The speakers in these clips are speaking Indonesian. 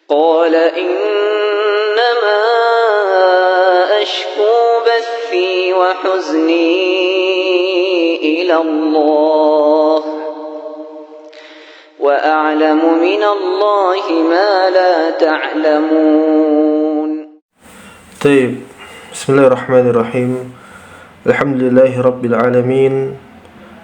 قال إنما أشكو بثي وحزني إلى الله وأعلم من الله ما لا تعلمون. طيب، بسم الله الرحمن الرحيم. الحمد لله رب العالمين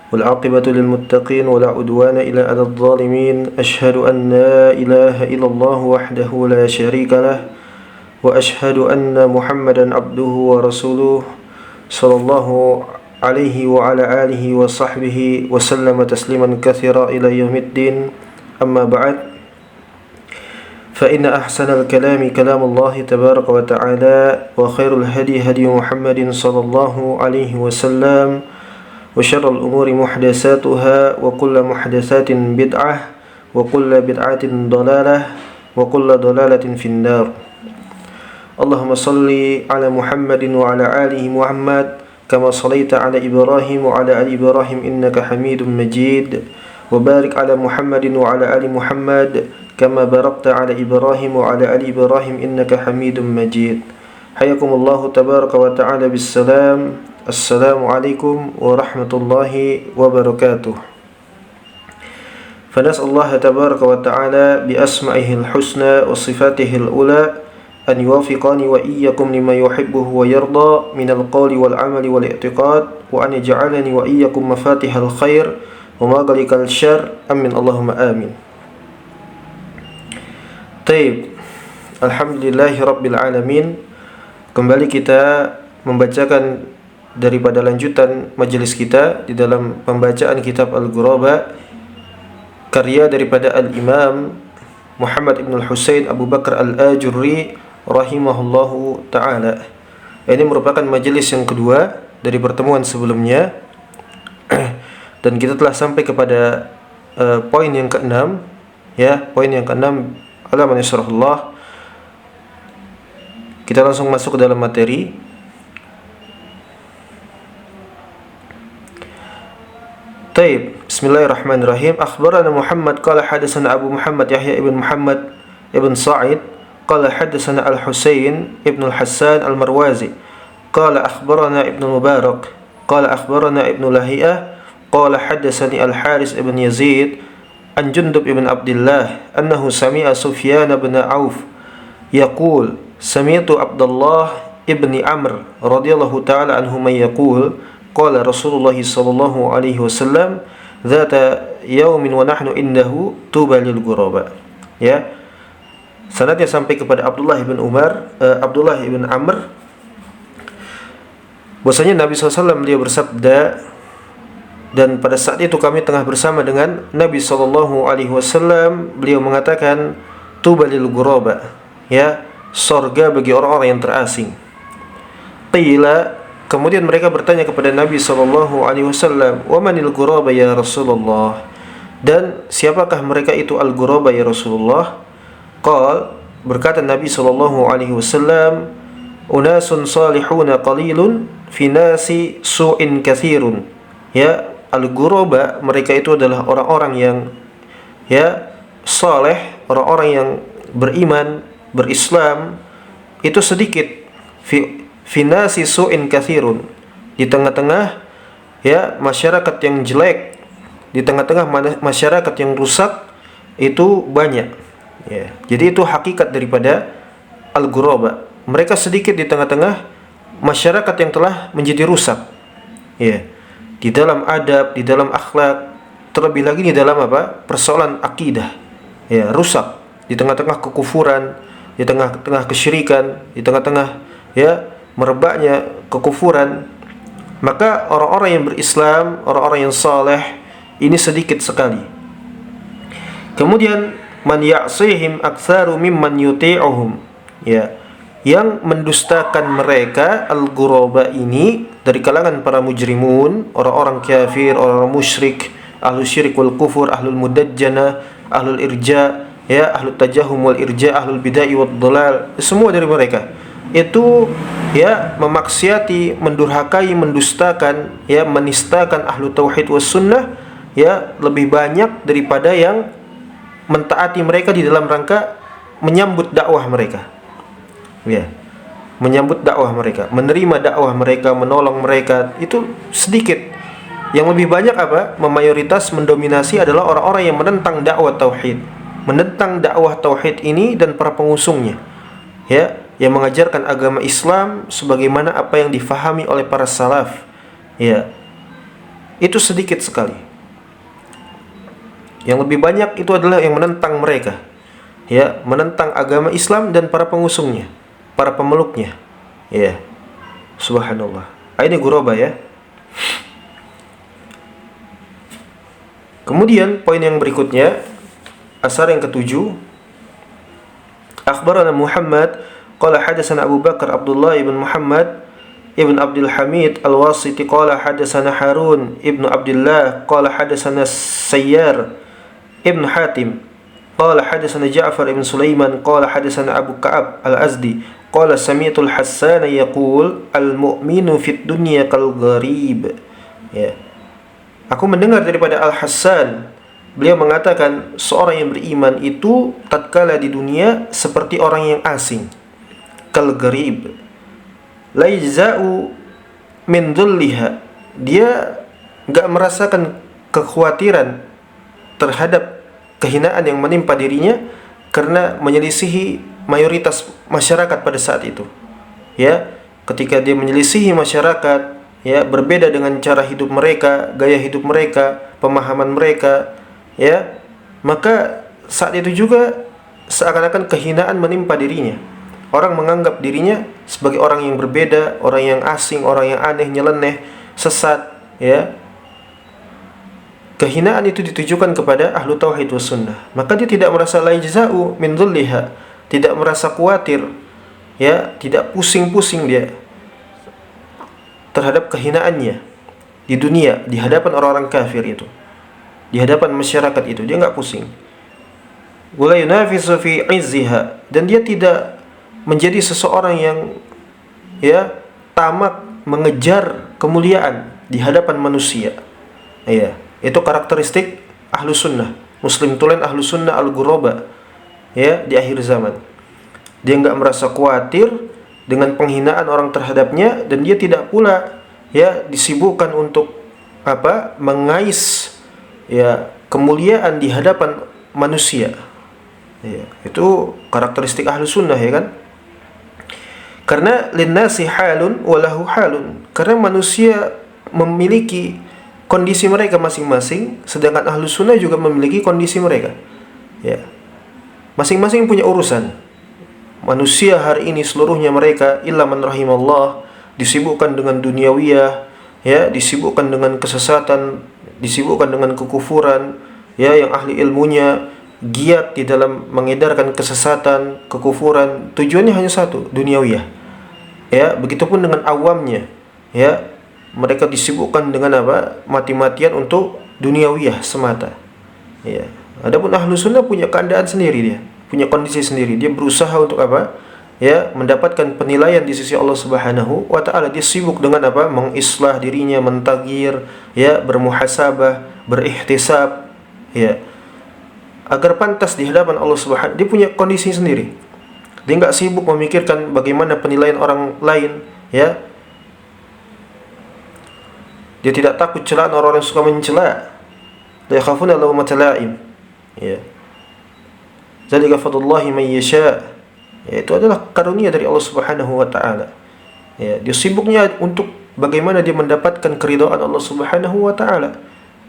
والعاقبة للمتقين ولا عدوان إلا على الظالمين. أشهد أن لا إله إلا الله وحده لا شريك له وأشهد أن محمدا عبده ورسوله صلى الله عليه وعلى آله وصحبه وسلم تسليما كثيرا إلى يوم الدين. أما بعد، فإن أحسن الكلام كلام الله تبارك وتعالى وخير الهدي هدي محمد صلى الله عليه وسلم وشر الأمور محدثاتها وكل محدثات بدعة وكل بدعة ضلالة وكل ضلالة في النار. اللهم صل على محمد وعلى آله محمد كما صليت على إبراهيم وعلى آل إبراهيم إنك حميد مجيد وبارك على محمد وعلى آل محمد كما باركت على إبراهيم وعلى آل إبراهيم إنك حميد مجيد. حياكم الله تبارك وتعالى بالسلام. Assalamualaikum warahmatullahi wabarakatuh. فنسأل الله تبارك وتعالى بأسمائه الحسنى وصفاته الأولى أن يوفقني وإياكم لما يحبه ويرضى من القول والعمل والاعتقاد وأن يجعلني وإياكم مفاتيح الخير ومغاليق الشر آمين اللهم آمين. طيب, alhamdulillahi rabbil alamin. Kembali kita membacakan daripada lanjutan majelis kita di dalam pembacaan kitab Al-Ghuraba karya daripada Al-Imam Muhammad ibn al-Husain Abu Bakar Al-Ajurri rahimahullahu ta'ala. Ini merupakan majelis yang kedua dari pertemuan sebelumnya dan kita telah sampai kepada poin yang ke-6, ya, poin yang ke-6 alaman yasrahullah. Kita langsung masuk ke dalam materi. طيب, Bismillahirrahmanirrahim. Akhbarana Muhammad qala hadatsana Abu Muhammad Yahya ibn Muhammad ibn Sa'id qala hadatsana Al-Husain ibn Al-Hassan Al-Marwazi qala akhbarana Ibn Mubarak qala akhbarana Ibn Lahiyah qala hadatsani Al-Haris ibn Yazid an Jundub ibn Abdullah annahu sami'a Sufyan ibn Auf yaqul sami'tu Abdullah ibn Amr radhiyallahu ta'ala anhuma yaqul qala Rasulullah sallallahu alaihi wasallam dzata yaumin wa nahnu indahu tuba lil ghuraba. Ya, sanadnya sampai kepada Abdullah ibn Amr bahwasanya Nabi SAW beliau bersabda, dan pada saat itu kami tengah bersama dengan Nabi sallallahu alaihi wasallam, beliau mengatakan tuba lil ghuraba, ya, surga bagi orang-orang yang terasing. Qila, kemudian mereka bertanya kepada Nabi sallallahu alaihi wasallam, "Wa manil ghuraba ya Rasulullah?" Dan siapakah mereka itu al-ghuraba ya Rasulullah? Qal, berkata Nabi sallallahu alaihi wasallam, "Unasun salihuna qalilun fi nasi su'in katsirun." Ya, al-ghuraba mereka itu adalah orang-orang yang, ya, saleh, orang-orang yang beriman, berislam itu sedikit. Finasi su'in kathirun, di tengah-tengah, ya, masyarakat yang jelek, di tengah-tengah masyarakat yang rusak itu banyak, ya. Jadi itu hakikat daripada al-ghuraba. Mereka sedikit di tengah-tengah masyarakat yang telah menjadi rusak, ya, di dalam adab, di dalam akhlak, terlebih lagi di dalam apa? Persoalan akidah, ya, rusak di tengah-tengah kekufuran, di tengah-tengah kesyirikan, di tengah-tengah, ya, merebaknya kekufuran. Maka orang-orang yang berislam, orang-orang yang saleh ini sedikit sekali. Kemudian man ya'sihim aktsaru mimman yuti'uhum, ya, yang mendustakan mereka al-ghuraba ini dari kalangan para mujrimun, orang-orang kafir, orang-orang musyrik, ahlu syirik wal kufur, ahlul mudajjana, ahlul irja, ya, ahlul tajahum wal irja, ahlul bid'ah wad dhalal, semua dari mereka itu, ya, memaksiati, mendurhakai, mendustakan, ya, menistakan ahlu tauhid was sunnah, ya, lebih banyak daripada yang mentaati mereka di dalam rangka menyambut dakwah mereka. Ya, menyambut dakwah mereka, menerima dakwah mereka, menolong mereka, itu sedikit. Yang lebih banyak apa? Memayoritas, mendominasi adalah orang-orang yang menentang dakwah tauhid. Menentang dakwah tauhid ini dan para pengusungnya. Ya, yang mengajarkan agama Islam sebagaimana apa yang difahami oleh para salaf. Ya. Itu sedikit sekali. Yang lebih banyak itu adalah yang menentang mereka. Ya, menentang agama Islam dan para pengusungnya, para pemeluknya. Ya. Subhanallah. Ini ghuraba ya. Kemudian poin yang berikutnya, asar yang ketujuh, akhbarana Muhammad qala hadatsana Abu Bakar Abdullah ibn Muhammad ibn Abdul Hamid Al-Wasiti qala hadatsana Harun ibn Abdullah qala hadatsana Sayyar ibn Hatim qala hadatsana Ja'far ibn Sulaiman qala hadatsana Abu Ka'ab Al-Azdi qala sami'tu Al-Hassan yaqul al-mu'minu fid dunya kal gharib. Ya. Aku mendengar daripada Al-Hassan, beliau mengatakan seorang yang beriman itu tatkala di dunia seperti orang yang asing. Kal gharib. La yajza'u min dhulliha. Dia enggak merasakan kekhawatiran terhadap kehinaan yang menimpa dirinya karena menyelisihi mayoritas masyarakat pada saat itu. Ya, ketika dia menyelisihi masyarakat, ya, berbeda dengan cara hidup mereka, gaya hidup mereka, pemahaman mereka, ya, maka saat itu juga seakan-akan kehinaan menimpa dirinya. Orang menganggap dirinya sebagai orang yang berbeda, orang yang asing, orang yang aneh, nyeleneh, sesat, ya. Kehinaan itu ditujukan kepada ahlu tauhid was sunnah. Maka dia tidak merasa la jaza'u min dhulliha, tidak merasa khawatir, ya, tidak pusing-pusing dia terhadap kehinaannya di dunia, di hadapan orang-orang kafir itu, di hadapan masyarakat itu, dia enggak pusing. Wala yunafisu fi 'izziha, dan dia tidak menjadi seseorang yang, ya, tamak mengejar kemuliaan di hadapan manusia. Ya, itu karakteristik ahlu sunnah, muslim tulen ahlu sunnah al-ghuraba, ya, di akhir zaman. Dia enggak merasa khawatir dengan penghinaan orang terhadapnya, dan dia tidak pula, ya, disibukkan untuk apa? Mengais, ya, kemuliaan di hadapan manusia. Ya, itu karakteristik ahlu sunnah, ya kan? Karena linnasi halun walahu halun. Karena manusia memiliki kondisi mereka masing-masing, sedangkan ahlu sunnah juga memiliki kondisi mereka. Ya. Masing-masing punya urusan. Manusia hari ini seluruhnya mereka illa man rahimallah disibukkan dengan duniawiyah, ya, disibukkan dengan kesesatan, disibukkan dengan kekufuran, ya, yang ahli ilmunya giat di dalam mengedarkan kesesatan, kekufuran, tujuannya hanya satu, duniawiyah. Ya, begitupun dengan awamnya, ya, mereka disibukkan dengan apa? Mati-matian untuk duniawiyah semata. Ya. Adapun ahlu sunnah punya keadaan sendiri dia, punya kondisi sendiri. Dia berusaha untuk apa? Ya, mendapatkan penilaian di sisi Allah Subhanahu wa taala. Dia sibuk dengan apa? Mengislah dirinya, mentaghyir, ya, bermuhasabah, berihtisab, ya, agar pantas di hadapan Allah Subhanahu. Dia punya kondisi sendiri. Dia enggak sibuk memikirkan bagaimana penilaian orang lain, ya. Dia tidak takut celaan orang-orang yang suka mencela. La yakhafuna lawmata la'im. Ya. Zalika fadlullahi man yasha. Ya, itu adalah karunia dari Allah Subhanahu wa taala. Ya, dia sibuknya untuk bagaimana dia mendapatkan keridhaan Allah Subhanahu wa taala.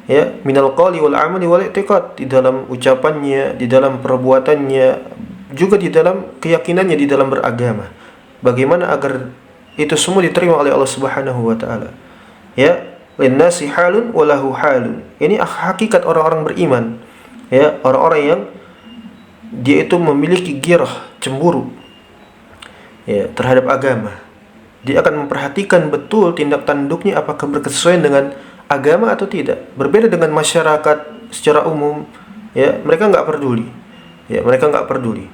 Ya, minal qali wal amali wal i'tiqad, di dalam ucapannya, di dalam perbuatannya, juga di dalam keyakinannya, di dalam beragama. Bagaimana agar itu semua diterima oleh Allah Subhanahu wa taala. Ya, linnasi halun walahu halun. Ini hakikat orang-orang beriman. Ya, orang-orang yang dia itu memiliki ghirah, cemburu, ya, terhadap agama. Dia akan memperhatikan betul tindak tanduknya apakah berkesesuaian dengan agama atau tidak. Berbeda dengan masyarakat secara umum, ya, mereka enggak peduli. Ya, mereka enggak peduli.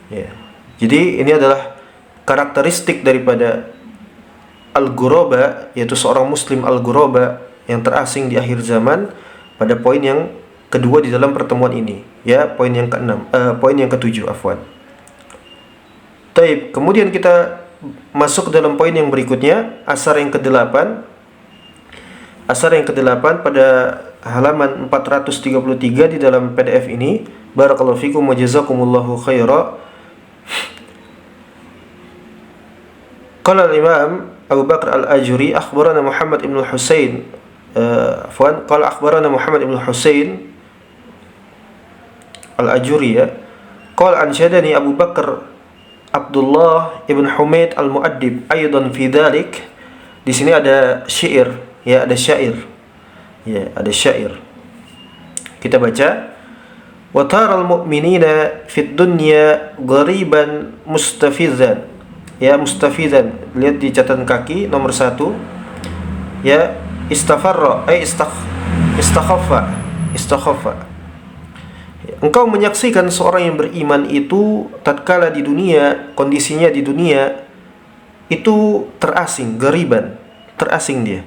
Ya. Jadi ini adalah karakteristik daripada al-ghuraba, yaitu seorang muslim al-ghuraba yang terasing di akhir zaman, pada poin yang kedua di dalam pertemuan ini, ya, poin yang poin yang ketujuh, afwan. Taib, kemudian kita masuk ke dalam poin yang berikutnya, asar yang ke-8. Asar yang ke-8 pada halaman 433 di dalam PDF ini. Barakallahu fikum wa jazakumullahu khaira. Qala al-Imam Abu Bakar Al-Ajuri akhbarana Muhammad ibn Husain qala akhbarana Muhammad ibn Husain Al-Ajuri, ya. Qala ansyadani Abu Bakar Abdullah ibn Humaid Al-Muaddib aidan fi dzalik. Di sini ada syair, ya, ada syair. Ya, ada syair. Kita baca. Wa taral mu'minina fid dunya ghariban mustafizan. Ya, mustafizan. Lihat di catatan kaki nomor 1. Ya, istafarra istakhaffa. Engkau menyaksikan seorang yang beriman itu tatkala di dunia, kondisinya di dunia itu terasing, ghariban, terasing dia.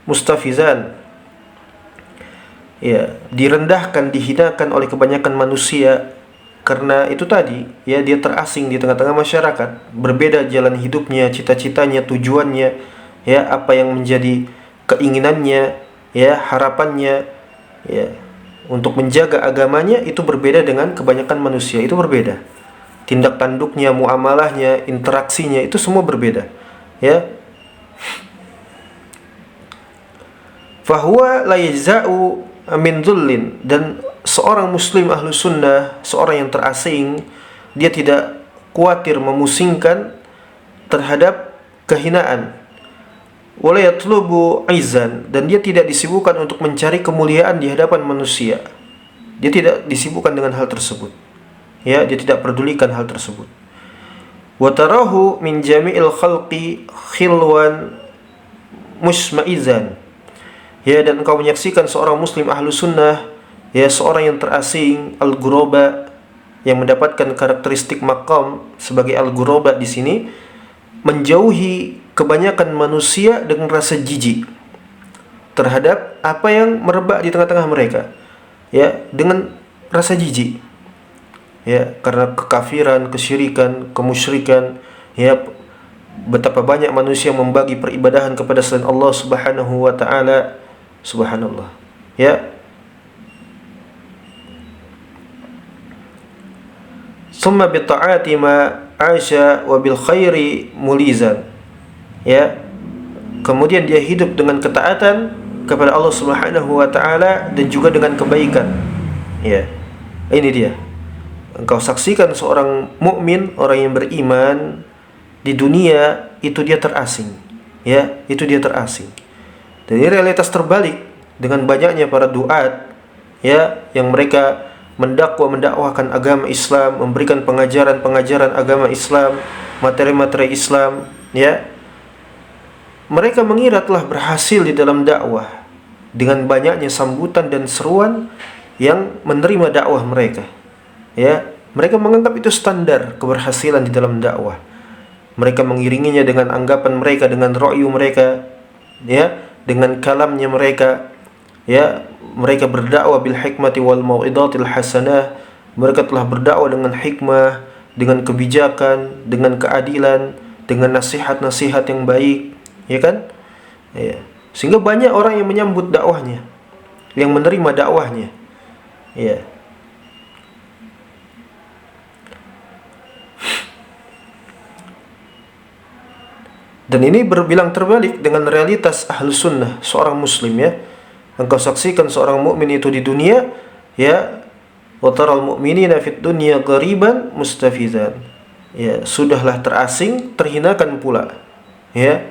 Mustafizan, ya, direndahkan, dihinakan oleh kebanyakan manusia karena itu tadi, ya, dia terasing di tengah-tengah masyarakat, berbeda jalan hidupnya, cita-citanya, tujuannya, ya, apa yang menjadi keinginannya, ya, harapannya, ya, untuk menjaga agamanya itu berbeda dengan kebanyakan manusia, itu berbeda. Tindak tanduknya, muamalahnya, interaksinya itu semua berbeda, ya. Fahuwa la yajza'u min dhullin, dan seorang muslim ahlu sunnah, seorang yang terasing, dia tidak khawatir, memusingkan terhadap kehinaan. Wala yatlubu izan, dan dia tidak disibukkan untuk mencari kemuliaan di hadapan manusia. Dia tidak disibukkan dengan hal tersebut, ya, dia tidak pedulikan hal tersebut. Wa tarahu min jami'il khalqi khilwan musma'izan, ya, dan engkau menyaksikan seorang muslim ahlu sunnah, ya, seorang yang terasing, al-ghuraba, yang mendapatkan karakteristik maqam sebagai al-ghuraba di sini, menjauhi kebanyakan manusia dengan rasa jijik terhadap apa yang merebak di tengah-tengah mereka, ya, dengan rasa jijik, ya, karena kekafiran, kesyirikan, kemusyrikan, ya, betapa banyak manusia membagi peribadahan kepada selain Allah Subhanahu wa taala. Subhanallah, ya. Summa bi ta'ati ma 'asha wa bil khairi mulizan, ya, kemudian dia hidup dengan ketaatan kepada Allah Subhanahu wa taala dan juga dengan kebaikan, ya. Ini dia, engkau saksikan seorang mukmin, orang yang beriman di dunia itu dia terasing, ya, itu dia terasing. Dan ini realitas terbalik dengan banyaknya para duat, ya, yang mereka mendakwahkan agama Islam, memberikan pengajaran agama Islam, materi-materi Islam, ya. Mereka mengira telah berhasil di dalam dakwah dengan banyaknya sambutan dan seruan yang menerima dakwah mereka, ya. Mereka menganggap itu standar keberhasilan di dalam dakwah. Mereka mengiringinya dengan anggapan mereka, dengan ra'yu mereka, ya, dengan kalamnya mereka, ya. Mereka berdakwah bil hikmati wal mau'izatil hasanah. Mereka telah berdakwah dengan hikmah, dengan kebijakan, dengan keadilan, dengan nasihat-nasihat yang baik, ya kan? Ya. Sehingga banyak orang yang menyambut dakwahnya, yang menerima dakwahnya, ya. Dan ini berbilang terbalik dengan realitas ahlu sunnah, seorang muslim, ya. Engkau saksikan seorang mukmin itu di dunia, ya, wa taral mu'minina fid dunya ghariban mustafizan, ya, sudahlah terasing, terhinakan pula, ya,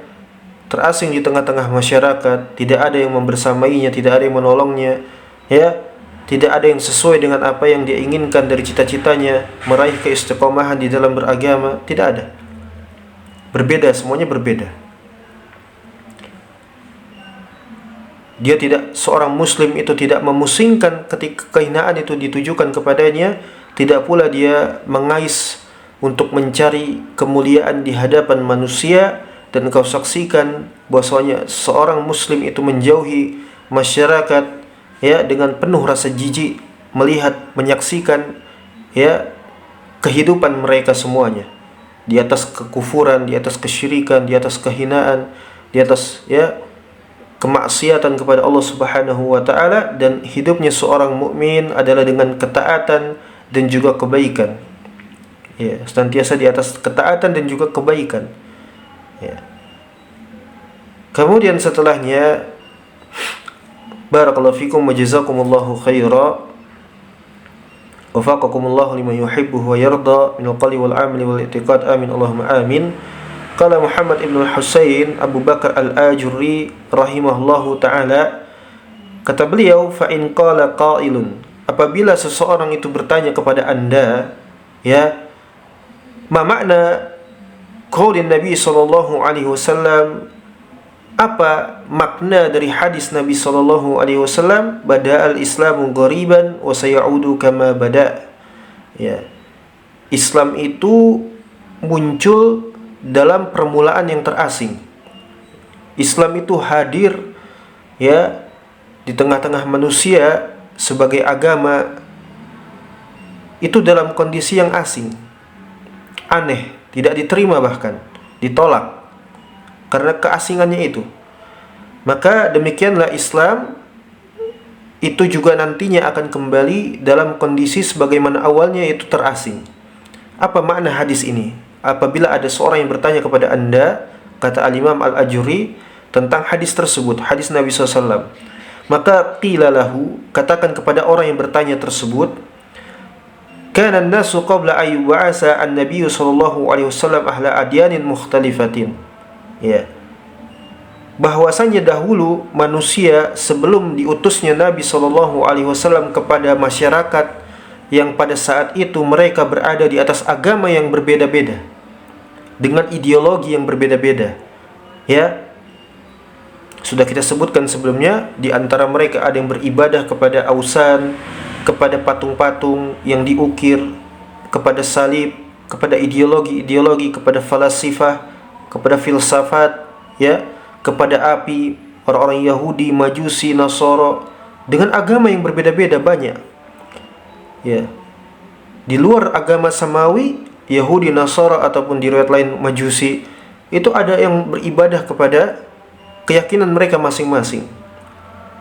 terasing di tengah-tengah masyarakat, tidak ada yang membersamainya, tidak ada yang menolongnya, ya, tidak ada yang sesuai dengan apa yang dia inginkan dari cita-citanya, meraih keistiqomahan di dalam beragama, tidak ada. Berbeda, semuanya berbeda. Dia tidak, seorang muslim itu tidak memusingkan ketika kehinaan itu ditujukan kepadanya, tidak pula dia mengais untuk mencari kemuliaan di hadapan manusia. Dan kau saksikan bahwasanya seorang muslim itu menjauhi masyarakat, ya dengan penuh rasa jijik melihat, menyaksikan ya kehidupan mereka semuanya di atas kekufuran, di atas kesyirikan, di atas kehinaan, di atas ya kemaksiatan kepada Allah Subhanahu wa taala, dan hidupnya seorang mukmin adalah dengan ketaatan dan juga kebaikan. Ya, senantiasa di atas ketaatan dan juga kebaikan. Ya. Kemudian setelahnya, barakallahu fikum wa jazakumullahu khaira. Wafaqakumullahu lima yuhibbu wa yarda minal qawli wal amali wal i'tiqad, amin Allahumma amin. Qala Muhammad ibn al-Husain Abu Bakar al-Ajurri rahimahullahu ta'ala, kata beliau, fa in qala qailun, apabila seseorang itu bertanya kepada Anda, ya, ma makna qaulin Nabi sallallahu alaihi wasallam, apa makna dari hadis Nabi sallallahu alaihi wasallam, bada'al islamu ghariban wa sayaudu kama bada'. Ya. Islam itu muncul dalam permulaan yang terasing. Islam itu hadir ya di tengah-tengah manusia sebagai agama itu dalam kondisi yang asing, aneh, tidak diterima, bahkan ditolak karena keasingannya itu. Maka demikianlah Islam itu juga nantinya akan kembali dalam kondisi sebagaimana awalnya, yaitu terasing. Apa makna hadis ini? Apabila ada seorang yang bertanya kepada Anda, kata Al-Imam Al-Ajuri, tentang hadis tersebut, hadis Nabi SAW, maka qila lahu, katakan kepada orang yang bertanya tersebut, kana an-nasu qabla ay yub'asa an-nabiy sallallahu alaihi wasallam ahla adyanin mukhtalifatin. Ya. Bahwasanya dahulu manusia sebelum diutusnya Nabi sallallahu alaihi wasallam kepada masyarakat yang pada saat itu mereka berada di atas agama yang berbeda-beda, dengan ideologi yang berbeda-beda. Ya. Sudah kita sebutkan sebelumnya, di antara mereka ada yang beribadah kepada ausan, kepada patung-patung yang diukir, kepada salib, kepada ideologi-ideologi, kepada falasifah, kepada filsafat, ya, kepada api, orang-orang Yahudi, Majusi, Nasara, dengan agama yang berbeda-beda banyak. Ya. Di luar agama samawi, Yahudi, Nasara ataupun di riwayat lain Majusi, itu ada yang beribadah kepada keyakinan mereka masing-masing.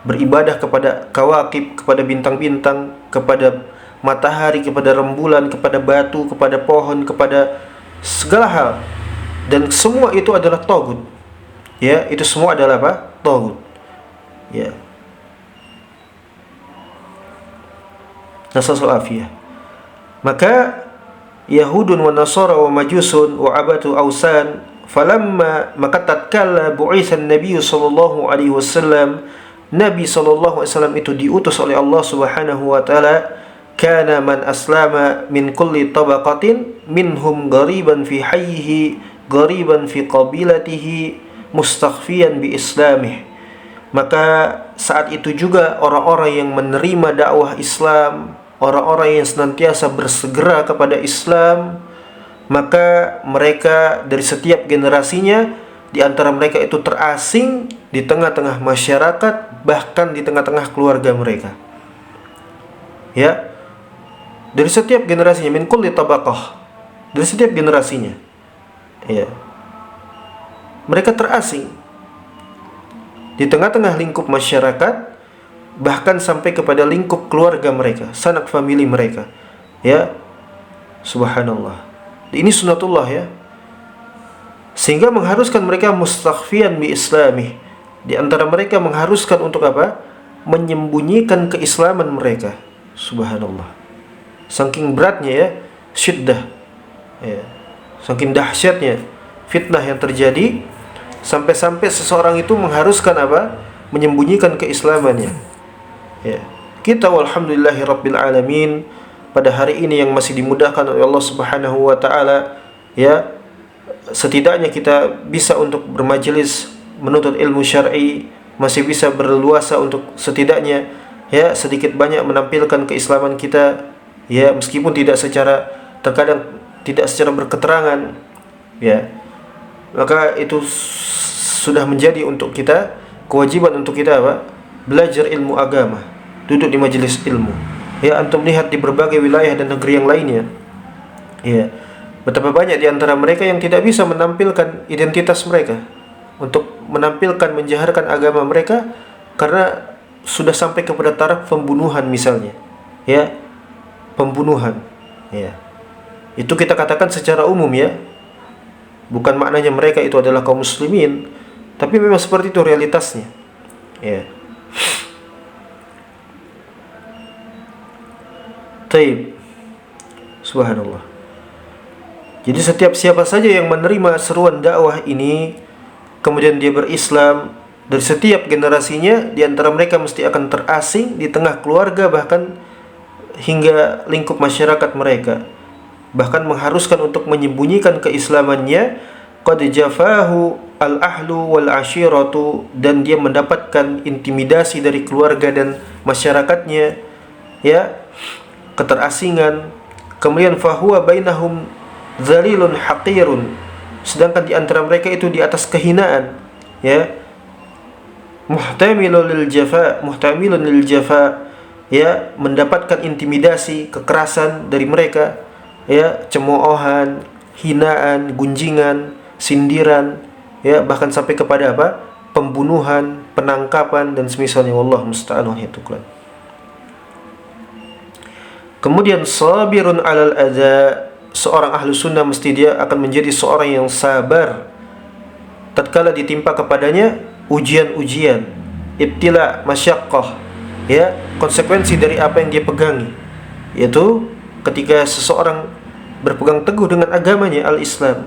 Beribadah kepada kawakib, kepada bintang-bintang, kepada matahari, kepada rembulan, kepada batu, kepada pohon, kepada segala hal. Dan semua itu adalah tagut. Ya, itu semua adalah apa? Tagut. Ya. Nasallallahu afiyah. Maka Yahudun wa Nasara wa Majusun wa abatu ausan, falamma maka tatkala bu'isan Nabi sallallahu alaihi wasallam, Nabi sallallahu alaihi wasallam itu diutus oleh Allah Subhanahu wa taala, kana man aslama min kulli tabaqatin minhum ghariban fi hayyihi ghariban fi qabilatihi mustakhfiyan bi islamih. Maka saat itu juga orang-orang yang menerima dakwah Islam, orang-orang yang senantiasa bersegera kepada Islam, maka mereka dari setiap generasinya, di antara mereka itu terasing di tengah-tengah masyarakat, bahkan di tengah-tengah keluarga mereka. Ya. Dari setiap generasinya, min kulli tabaqah, dari setiap generasinya. Ya. Mereka terasing di tengah-tengah lingkup masyarakat, bahkan sampai kepada lingkup keluarga mereka, sanak famili mereka. Ya. Subhanallah. Ini sunnatullah, ya. Sehingga mengharuskan mereka mustakhfiyan bi islamih. Di antara mereka mengharuskan untuk apa? Menyembunyikan keislaman mereka. Subhanallah. Saking beratnya, ya, syiddah. Ya. Saking dahsyatnya fitnah yang terjadi, sampai-sampai seseorang itu mengharuskan apa? Menyembunyikan keislamannya. Ya. Kita walhamdulillahi rabbil alamin, pada hari ini yang masih dimudahkan oleh Allah Subhanahu wa taala, ya, setidaknya kita bisa untuk bermajelis menuntut ilmu syar'i, masih bisa berleluasa untuk setidaknya, ya, sedikit banyak menampilkan keislaman kita, ya, meskipun tidak secara, terkadang tidak secara berketerangan, ya. Maka itu sudah menjadi untuk kita kewajiban untuk kita apa? Belajar ilmu agama. duduk di majelis ilmu. Ya, antum lihat di berbagai wilayah dan negeri yang lainnya. Ya, betapa banyak di antara mereka yang tidak bisa menampilkan identitas mereka, untuk menampilkan, menjaharkan agama mereka, karena sudah sampai kepada taraf pembunuhan misalnya. Ya, pembunuhan. Ya. Itu kita katakan secara umum ya. Bukan maknanya mereka itu adalah kaum muslimin, tapi memang seperti itu realitasnya. Ya. Taib. Subhanallah. Jadi setiap siapa saja yang menerima seruan dakwah ini, kemudian dia berislam, dari setiap generasinya, di antara mereka mesti akan terasing di tengah keluarga, bahkan hingga lingkup masyarakat mereka, bahkan mengharuskan untuk menyembunyikan keislamannya. Qad jafahu al-ahlu wal ashiratu, dan dia mendapatkan intimidasi dari keluarga dan masyarakatnya, ya, keterasingan. Kemudian fahuwa bainahum zalilun haqirun, sedangkan di antara mereka itu di atas kehinaan, ya. Muhtamilun lil jafa, ya, mendapatkan intimidasi, kekerasan dari mereka, ya, cemoohan, hinaan, gunjingan, sindiran, ya, bahkan sampai kepada apa? Pembunuhan, penangkapan dan semisalnya. Wallahu musta'an wa yatuqlan. Kemudian sabirun 'alal adza, seorang ahlu sunnah mesti dia akan menjadi seorang yang sabar tatkala ditimpa kepadanya ujian-ujian, ibtila, masyaqqah, ya, konsekuensi dari apa yang dia pegangi, yaitu ketika seseorang berpegang teguh dengan agamanya al-Islam,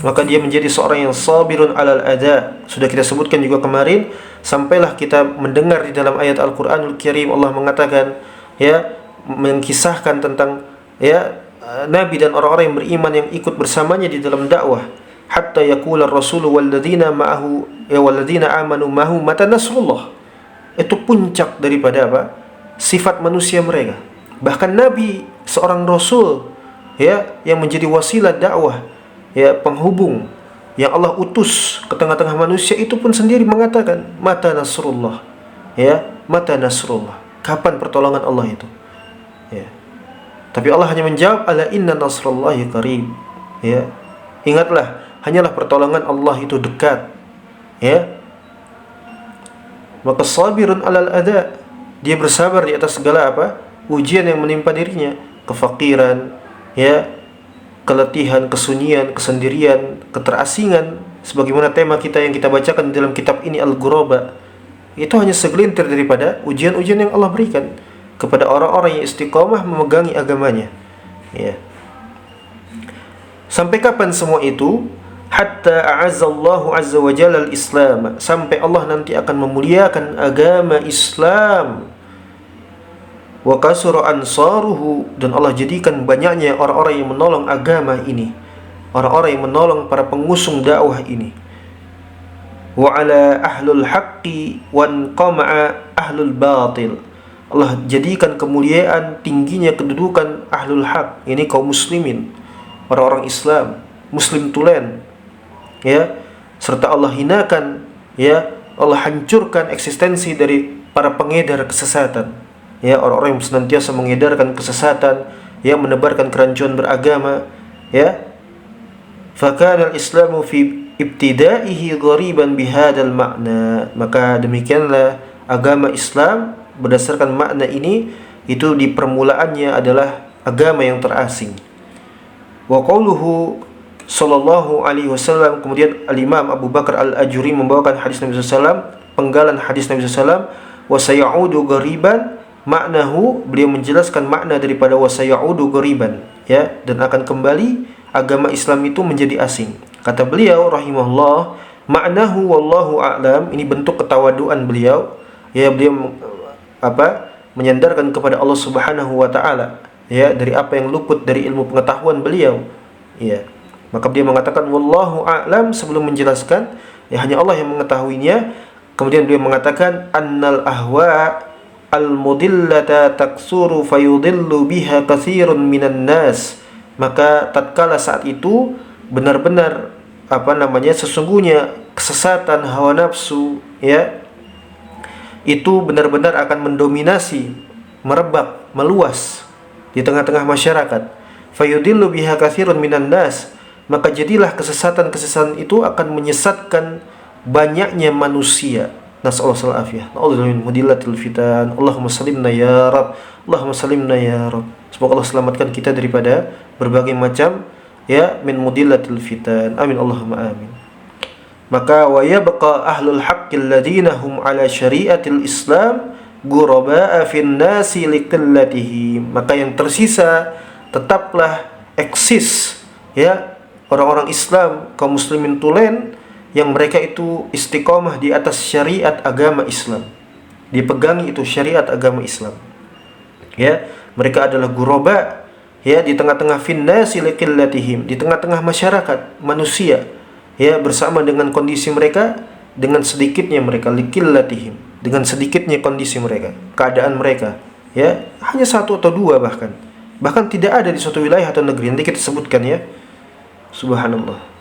maka dia menjadi seorang yang sabirun 'alal adza. Sudah kita sebutkan juga kemarin, sampailah kita mendengar di dalam ayat Al-Qur'anul Karim Allah mengatakan, ya, mengkisahkan tentang, ya, Nabi dan orang-orang yang beriman yang ikut bersamanya di dalam dakwah, hatta yaqula ar-rasulu walladzina ma'ahu, ya, walladzina amanu ma'ahu mata nasrullah. Itu puncak daripada apa? Sifat manusia mereka. Bahkan Nabi, seorang rasul, ya, yang menjadi wasilah dakwah, ya, penghubung yang Allah utus ke tengah-tengah manusia, itu pun sendiri mengatakan mata nasrullah, ya, mata nasrullah, kapan pertolongan Allah itu, ya. Tapi Allah hanya menjawab, ala inna nasrullahi qarib, ya, ingatlah, hanyalah pertolongan Allah itu dekat, ya. Maka sabirun 'alal adza, dia bersabar di atas segala apa? Ujian yang menimpa dirinya, kefakiran, ya, keletihan, kesunyian, kesendirian, keterasingan, sebagaimana tema kita yang kita bacakan dalam kitab ini Al-Ghuraba. Itu hanya segelintir daripada ujian-ujian yang Allah berikan kepada orang-orang yang istiqomah memegangi agamanya, ya. Sampai kapan semua itu? Hatta a'azzallahu azza wa jalla al-Islam, sampai Allah nanti akan memuliakan agama Islam. Wa kasura ansaruhu, dan Allah jadikan banyaknya orang-orang yang menolong agama ini, orang-orang yang menolong para pengusung dakwah ini. Wa ala ahlul haqqi wan qama'a ahlul batil, Allah jadikan kemuliaan, tingginya kedudukan ahlul haq, ini kaum muslimin, orang-orang Islam, muslim tulen, ya, serta Allah hinakan, ya, Allah hancurkan eksistensi dari para pengedar kesesatan, ya, orang-orang yang senantiasa mengedarkan kesesatan, yang menebarkan kerancuan beragama, ya. Fakana al-islamu fi ibtidaihi ghariban bihadzal ma'na, maka demikianlah agama Islam berdasarkan makna ini, itu di permulaannya adalah agama yang terasing. Wa qauluhu sallallahu alaihi wasallam, kemudian al-Imam Abu Bakar al-Ajuri membawakan hadis Nabi SAW, penggalan hadis Nabi SAW, wa sayaudu ghariban, maknahu, beliau menjelaskan makna daripada wa sayaudu ghariban, ya, dan akan kembali agama Islam itu menjadi asing. Kata beliau rahimahullah, maknahu wallahu a'lam, ini bentuk ketawaduan beliau, ya, beliau menyandarkan kepada Allah Subhanahu wa taala, ya, dari apa yang luput dari ilmu pengetahuan beliau, ya. Maka dia mengatakan wallahu a'lam sebelum menjelaskan, ya, hanya Allah yang mengetahuinya. Kemudian beliau mengatakan annal ahwa al-mudillata taksuru fayudillu biha katsirun minan nas, maka tatkala saat itu benar-benar sesungguhnya kesesatan hawa nafsu, ya, itu benar-benar akan mendominasi, merebak, meluas di tengah-tengah masyarakat. Fayudillu biha katsirun minan nas, maka jadilah kesesatan-kesesatan itu akan menyesatkan banyaknya manusia. Nas'allahu al-afiyah. Na'udzu min mudillatil fitan. Allahumma salimna ya Rabb. Allahumma salimna ya Rabb. Semoga Allah selamatkan kita daripada berbagai macam min mudillatil fitan. Amin Allahumma amin. Maka wa yabqa ahlul haqqil ladzina hum ala syariatil Islam ghuraba'a fin nasi liqillatihi. Maka yang tersisa tetaplah eksis orang-orang Islam, kaum muslimin tulen yang mereka itu istiqomah di atas syariat agama Islam, dipegangi itu syariat agama Islam. Mereka adalah ghuraba di tengah-tengah finnasi liqillatihim, di tengah-tengah masyarakat manusia bersama dengan kondisi mereka, dengan sedikitnya mereka, liqillatihim, dengan sedikitnya kondisi mereka, keadaan mereka, hanya satu atau dua bahkan tidak ada di suatu wilayah atau negeri. Nanti kita sebutkan subhanallah.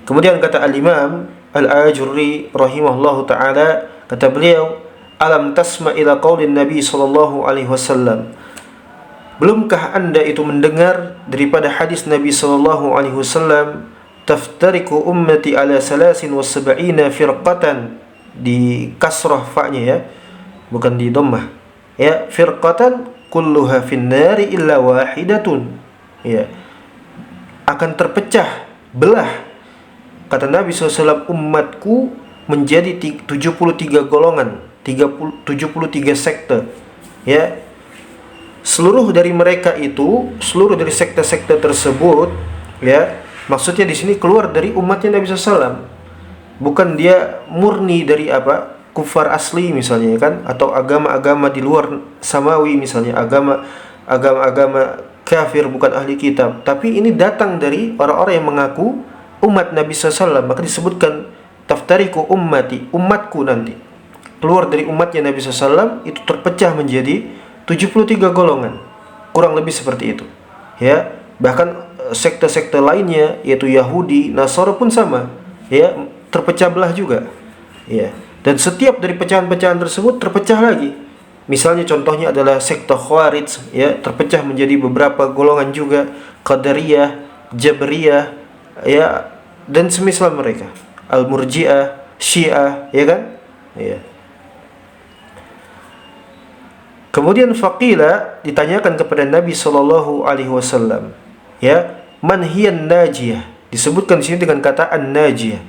Kemudian kata al-Imam Al-Ajurri rahimahullahu ta'ala, kata beliau, alam tasma ila qaulin Nabi sallallahu alaihi wasallam, belumkah anda itu mendengar daripada hadis Nabi sallallahu alaihi wasallam, taftariku ummati ala 73 firqatan, di kasrah fa'nya bukan di dhammah, firqatan kulluha finnari illa wahidatun, akan terpecah belah, kata Nabi SAW, umatku menjadi 73 golongan, 73 sekte. Seluruh dari mereka itu, seluruh dari sekte-sekte tersebut, maksudnya di sini keluar dari umatnya Nabi SAW. Bukan dia murni dari kufar asli misalnya atau agama-agama di luar samawi misalnya, agama-agama kafir bukan ahli kitab. Tapi ini datang dari orang-orang yang mengaku umat Nabi SAW, maka disebutkan taftariku ummati, umatku nanti keluar dari umatnya Nabi SAW itu terpecah menjadi 73 golongan, kurang lebih seperti itu. Bahkan sekte-sekte lainnya yaitu Yahudi, Nasara pun sama, terpecah belah juga. Dan setiap dari pecahan-pecahan tersebut terpecah lagi. Misalnya contohnya adalah sekte Khawarij, terpecah menjadi beberapa golongan juga, Qadariyah, Jabriyah, dan semisal mereka, Al-Murji'ah, Syiah, Kemudian faqila, ditanyakan kepada Nabi sallallahu alaihi wasallam, man hiyan najiyah, disebutkan di sini dengan kata an-najiyah,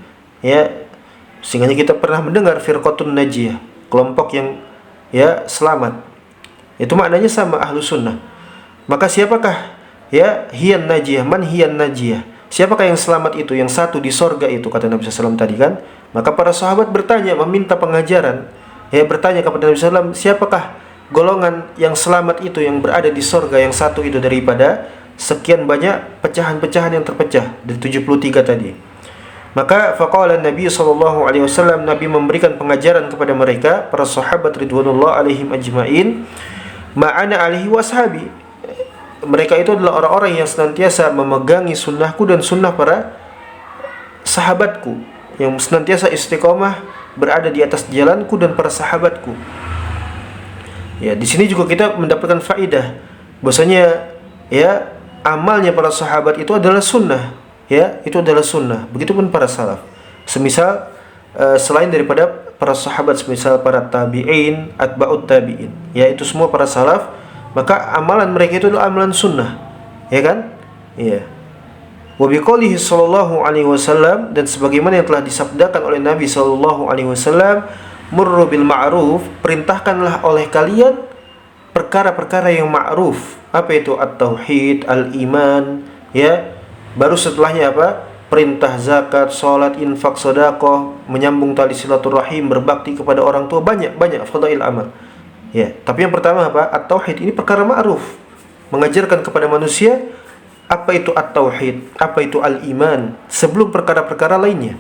sehingga kita pernah mendengar firqatun najiyah, kelompok yang selamat. Itu maknanya sama, ahlu sunnah. Maka siapakah hiyan najiyah, man hiyan najiyah, siapakah yang selamat itu, yang satu di sorga itu, kata Nabi SAW tadi kan. Maka para sahabat bertanya, meminta pengajaran, bertanya kepada Nabi SAW, siapakah golongan yang selamat itu, yang berada di sorga, yang satu itu daripada sekian banyak pecahan-pecahan yang terpecah dari 73 tadi. Maka faqala Nabi SAW, Nabi memberikan pengajaran kepada mereka, para sahabat ridwanullah alaihim ajma'in, ma'ana alaihi washabi, mereka itu adalah orang-orang yang senantiasa memegangi sunnahku dan sunnah para sahabatku, yang senantiasa istiqomah berada di atas jalanku dan para sahabatku. Di sini juga kita mendapatkan faidah bahwasanya amalnya para sahabat itu adalah sunnah, itu adalah sunnah. Begitupun para salaf. Semisal selain daripada para sahabat, semisal para tabi'in, atba'ut tabi'in, itu semua para salaf, maka amalan mereka itu adalah amalan sunnah, Wa biqaulihi sallallahu alaihi wasallam, dan sebagaimana yang telah disabdakan oleh Nabi sallallahu alaihi wasallam, murru bil ma'ruf, perintahkanlah oleh kalian perkara-perkara yang ma'ruf. Apa itu? At-tauhid, al-iman, baru setelahnya perintah zakat, salat, infak, sedekah, menyambung tali silaturahim, berbakti kepada orang tua, banyak fadail amal. Tapi yang pertama At-tauhid, ini perkara ma'ruf, mengajarkan kepada manusia apa itu at-tauhid, apa itu al-iman, sebelum perkara-perkara lainnya,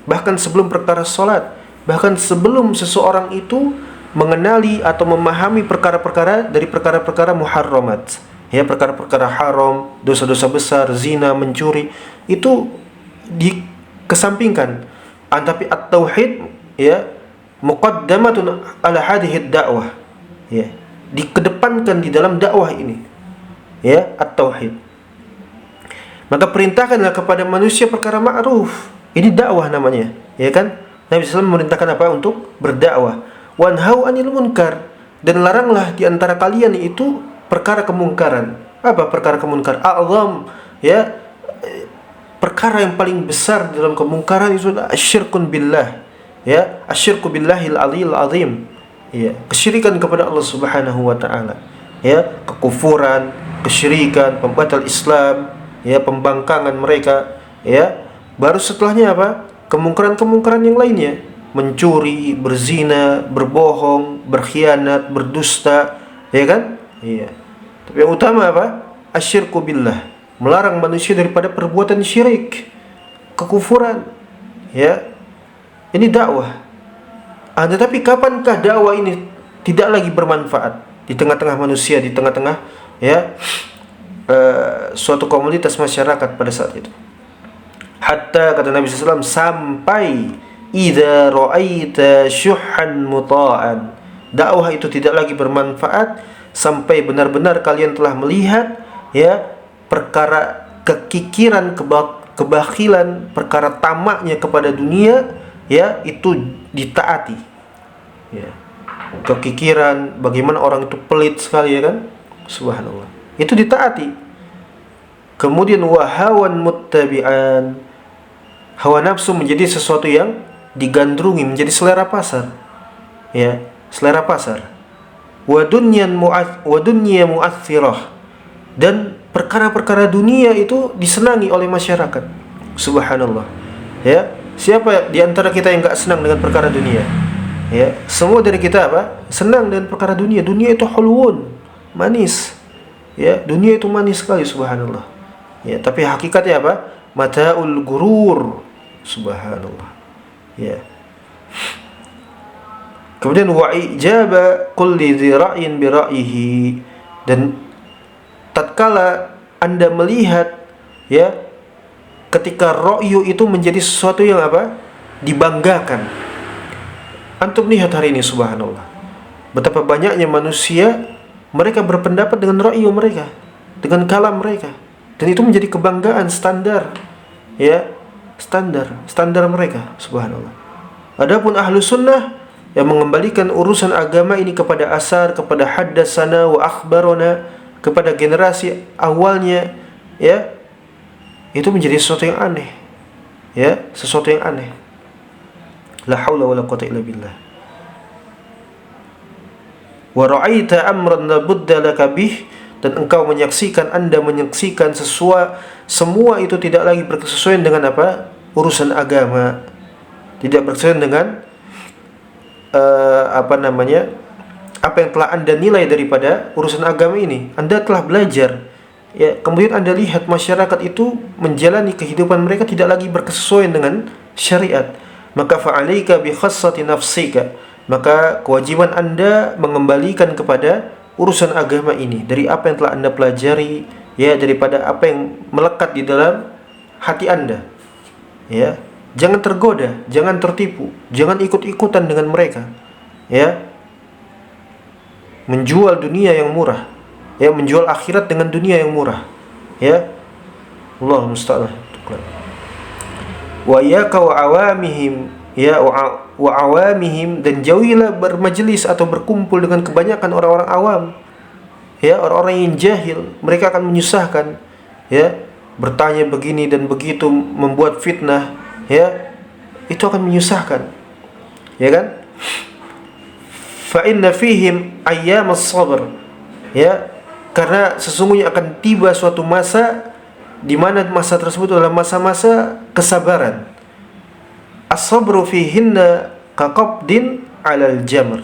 bahkan sebelum perkara salat, bahkan sebelum seseorang itu mengenali atau memahami perkara-perkara dari perkara-perkara muharramat, perkara-perkara haram, dosa-dosa besar, zina, mencuri, itu dikesampingkan. Tapi at-tauhid ya muqaddamatun ala hadhihi dakwah, ya, dikedepankan di dalam dakwah ini, ya, at-tauhid. Maka perintahkanlah kepada manusia perkara ma'ruf. Ini dakwah namanya, ya kan? Nabi SAW memerintahkan apa? Untuk berdakwah. Wanhau anil munkar, dan laranglah di antara kalian itu perkara kemungkaran. Apa perkara kemungkar? A'zam, ya, perkara yang paling besar dalam kemungkaran itu adalah asyirkun billah, ya, asyirku billahil aliyil azim, ya, kesyirikan kepada Allah Subhanahu wa taala, ya, kekufuran, kesyirikan, pembatal Islam, ya, pembangkangan mereka, ya. Baru setelahnya apa? Kemungkaran-kemungkaran yang lainnya, mencuri, berzina, berbohong, berkhianat, berdusta, ya kan? Iya. Tapi yang utama apa? Asyirku billah, melarang manusia daripada perbuatan syirik, kekufuran, ya. Ini dakwah. Tetapi kapankah dakwah ini tidak lagi bermanfaat di tengah-tengah manusia, di tengah-tengah, ya, suatu komunitas masyarakat pada saat itu? Hatta, kata Nabi SAW, sampai idza ra'aita syuhan muta'an, dakwah itu tidak lagi bermanfaat sampai benar-benar kalian telah melihat, ya, perkara kekikiran, kebakilan, perkara tamaknya kepada dunia, ya, itu ditaati, ya. Kekikiran, bagaimana orang itu pelit sekali, ya kan? Subhanallah, itu ditaati. Kemudian wahawan muttabi'an, hawa nafsu menjadi sesuatu yang digandrungi, menjadi selera pasar, ya, selera pasar. Wa dunya mu'athirah, dan perkara-perkara dunia itu disenangi oleh masyarakat. Subhanallah, ya. Siapa di antara kita yang enggak senang dengan perkara dunia? Ya, semua dari kita apa? Senang dengan perkara dunia. Dunia itu hulwun, manis. Ya, dunia itu manis sekali, subhanallah. Ya, tapi hakikatnya apa? Mata'ul gurur. Subhanallah. Ya. Kemudian wa ijaba kulli dzi ra'yin bi ra'yihi, dan tatkala Anda melihat, ya, ketika ra'yu itu menjadi sesuatu yang apa? Dibanggakan. Antum lihat hari ini, subhanallah, betapa banyaknya manusia mereka berpendapat dengan ra'yu mereka, dengan kalam mereka, dan itu menjadi kebanggaan, standar, ya, standar mereka, subhanallah. Adapun ahlu sunnah yang mengembalikan urusan agama ini kepada asar, kepada haddatsana wa akhbarona, kepada generasi awalnya, ya, itu menjadi sesuatu yang aneh, ya, sesuatu yang aneh. La haula wala quwwata illa billah. Wa ra'aita amran la budda laka bih, dan engkau menyaksikan, Anda menyaksikan semua itu tidak lagi berkesesuaian dengan apa? Urusan agama. Tidak berkesesuaian dengan apa yang telah Anda nilai daripada urusan agama ini. Anda telah belajar, ya, kemudian Anda lihat masyarakat itu menjalani kehidupan mereka tidak lagi berkesesuaian dengan syariat. Maka fa'alaika bi khassati nafsika, maka kewajiban Anda mengembalikan kepada urusan agama ini dari apa yang telah Anda pelajari, ya, daripada apa yang melekat di dalam hati Anda, ya. Jangan tergoda, jangan tertipu, jangan ikut-ikutan dengan mereka, ya. Menjual dunia yang murah, ya, menjual akhirat dengan dunia yang murah, ya. Allahu musta'an. Wa yaka wa awamihim, ya, wa awamihim, dan jauhilah bermajelis atau berkumpul dengan kebanyakan orang-orang awam, ya, orang-orang yang jahil. Mereka akan menyusahkan, ya, bertanya begini dan begitu, membuat fitnah, ya, itu akan menyusahkan, ya kan? Fa inna fihim ayyamas sabr, ya, karena sesungguhnya akan tiba suatu masa di mana masa tersebut adalah masa-masa kesabaran. As-sabru fihinna kaqabdin 'alal jamr,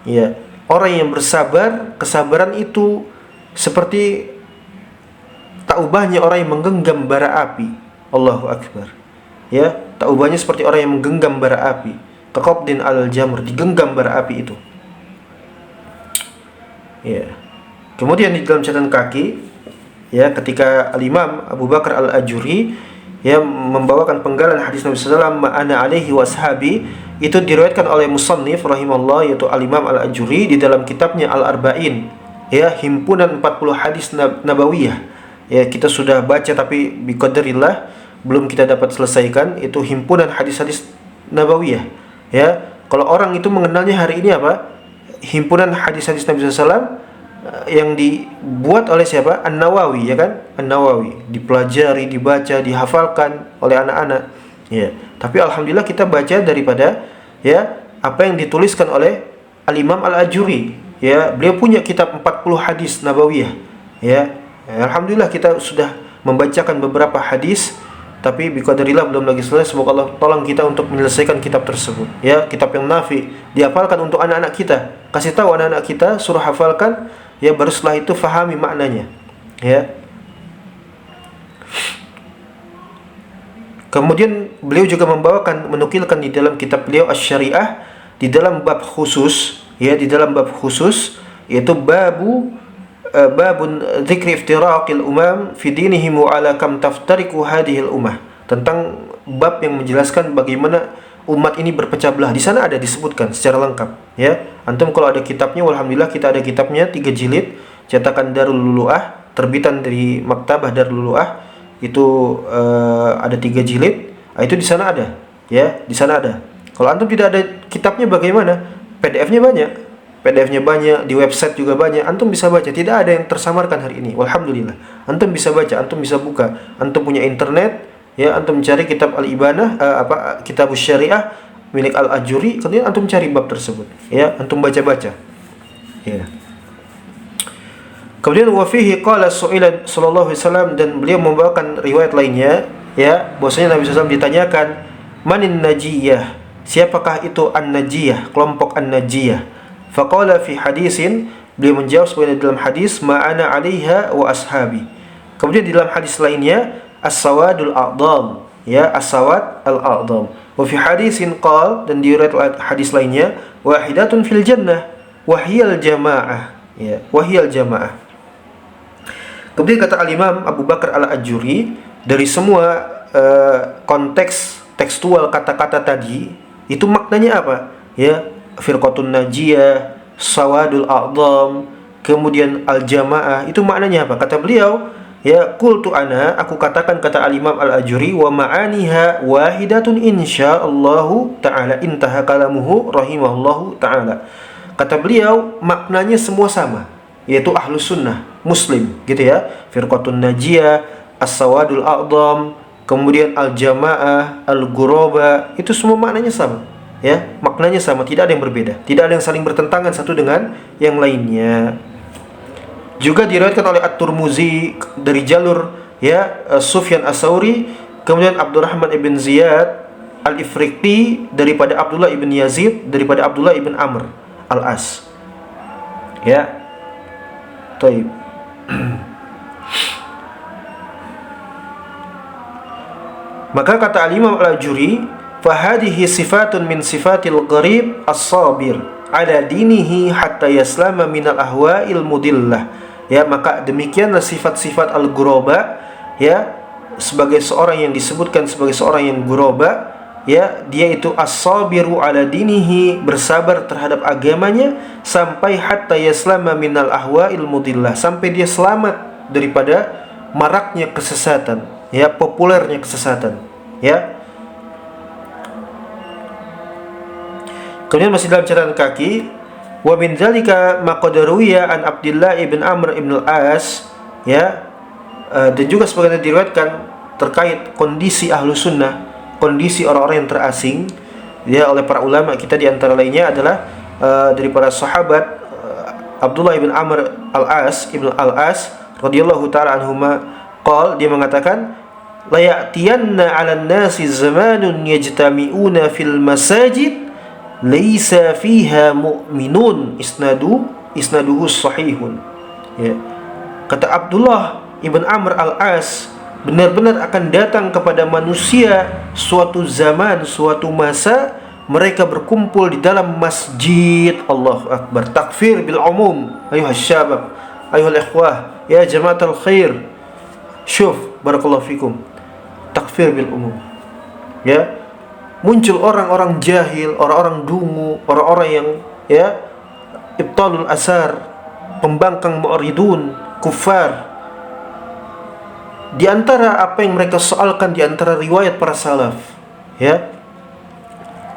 ya, orang yang bersabar, kesabaran itu seperti tak ubahnya orang yang menggenggam bara api. Allahu akbar, ya, tak ubahnya seperti orang yang menggenggam bara api. Kaqabdin 'alal jamr, digenggam bara api itu, ya. Kemudian di dalam catatan kaki, ya, ketika Al-Imam Abu Bakar Al-Ajuri, ya membawakan penggalan hadis Nabi sallallahu alaihi wasallam ma'ana alaihi wa ashabi, itu diriwayatkan oleh musannif rahimahullah, yaitu Al-Imam Al-Ajuri di dalam kitabnya Al-Arba'in, ya, himpunan 40 hadis nabawiyah. Ya, kita sudah baca tapi biqadrillah belum kita dapat selesaikan, itu himpunan hadis-hadis nabawiyah. Ya, kalau orang itu mengenalnya hari ini apa? Himpunan hadis-hadis Nabi sallallahu alaihi wasallam yang dibuat oleh siapa? An-Nawawi, ya kan? An-Nawawi dipelajari, dibaca, dihafalkan oleh anak-anak. Ya, tapi alhamdulillah kita baca daripada ya apa yang dituliskan oleh Al-Imam Al-Ajuri. Ya, beliau punya kitab 40 hadis nabawiyah. Ya, alhamdulillah kita sudah membacakan beberapa hadis, tapi biqadrillah belum lagi selesai. Semoga Allah tolong kita untuk menyelesaikan kitab tersebut. Ya, kitab yang nafi, dihafalkan untuk anak-anak kita. Kasih tahu anak-anak kita, suruh hafalkan, ya, baru setelah itu fahami maknanya. Ya. Kemudian beliau juga menukilkan di dalam kitab beliau Asy-Syariah di dalam bab khusus, ya, di dalam bab khusus, yaitu babun dzikri iftiraqil umam fi dinihim wa ala kam taftariqu hadhil ummah, tentang bab yang menjelaskan bagaimana umat ini berpecah belah. Di sana ada disebutkan secara lengkap, ya. Antum kalau ada kitabnya, alhamdulillah kita ada kitabnya 3 jilid cetakan Darul Lulu'ah, terbitan dari Maktabah Darul Lulu'ah. Itu ada 3 jilid. Itu di sana ada, ya, di sana ada. Kalau antum tidak ada kitabnya bagaimana? PDF-nya banyak. PDF-nya banyak, di website juga banyak. Antum bisa baca, tidak ada yang tersamarkan hari ini. Alhamdulillah. Antum bisa baca, antum bisa buka. Antum punya internet, ya, antum cari kitab Al-Ibanah, kitab Syariah milik Al-Ajuri, kemudian antum cari bab tersebut, ya, antum baca-baca. Ya. Kemudian wa fihi qala su'ila sallallahu alaihi wasallam, dan beliau membawakan riwayat lainnya, ya, bahwasanya Nabi sallallahu alaihi wasallam ditanyakan, manin najiyah, siapakah itu an-najiyah, kelompok an-najiyah? Faqala fi hadisin, beliau menjawab sebenarnya dalam hadis, ma'ana 'alaiha wa ashabi. Kemudian di dalam hadis lainnya, as-sawadul a'dham, ya, as-sawad al-a'dham. Wa fi hadisin qala, dan di riwayat hadis lainnya, wahidatun fil jannah wa hiyal jamaah, ya, wa hiyal jamaah. Kemudian kata Al-Imam Abu Bakar Al-Ajuri, dari semua konteks tekstual kata-kata tadi, itu maknanya apa? Ya, firqatun najiyah, sawadul a'dham, kemudian al-jamaah, itu maknanya apa? Kata beliau, ya, qultu ana, aku katakan, kata Al-Imam Al-Ajuri, wa ma'aniha wahidatun insyaallahu ta'ala, intaha kalamuhu rahimahullahu ta'ala. Kata beliau, maknanya semua sama, yaitu ahlus sunnah, muslim, gitu ya. Firqatun najiyah, as-sawadul a'dham, kemudian al-jamaah, al-ghuraba, itu semua maknanya sama, ya, maknanya sama, tidak ada yang berbeda, tidak ada yang saling bertentangan satu dengan yang lainnya. Juga diriwayatkan oleh At-Tirmidzi dari jalur, ya, Sufyan Ats-Tsauri, kemudian Abdurrahman ibn Ziyad Al-Ifriqi daripada Abdullah ibn Yazid daripada Abdullah ibn Amr Al-As, ya. Taib. Maka kata Al-Imam Al-Ajuri, fahadihi sifatun min sifatil gharib as-sabir ala dinihi hatta yaslama minal ahwa'il mudillah. Ya, maka demikianlah sifat-sifat al-ghuraba, ya, sebagai seorang yang disebutkan sebagai seorang yang ghuraba, ya, dia itu as-sabiru ala dinihi, bersabar terhadap agamanya, sampai hatta yaslama minal ahwa'il mudillah, sampai dia selamat daripada maraknya kesesatan, ya, populernya kesesatan, ya. Kemudian masih dalam catatan kaki, wa min dzalika maqdaruya an Abdullah ibn Amr ibn al-As, ya, dan juga sebagaimana diriwayatkan terkait kondisi ahlu sunnah, kondisi orang-orang yang terasing, ya, oleh para ulama kita, di antara lainnya adalah dari para sahabat Abdullah ibn Amr al-As ibn al-As radhiyallahu taala anhuma, dia mengatakan, la ya'tiyanna 'alan nasi zamanun yajtami'una fil masajid laisa fiha mu'minun isnaduhu sahihun, ya. Kata Abdullah ibn Amr al-As, benar-benar akan datang kepada manusia suatu zaman, suatu masa, mereka berkumpul di dalam masjid. Allahu Akbar, takfir bil umum, ayuhas syabab, ayuhal ikhwah, ya jamaatul khair. Syuf, barakallahu fikum. takfir bil umum. Ya, muncul orang-orang jahil, orang-orang dungu, orang-orang yang ya ibtalul asar, pembangkang mu'ridun, kufar. Di antara apa yang mereka soalkan di antara riwayat para salaf, ya,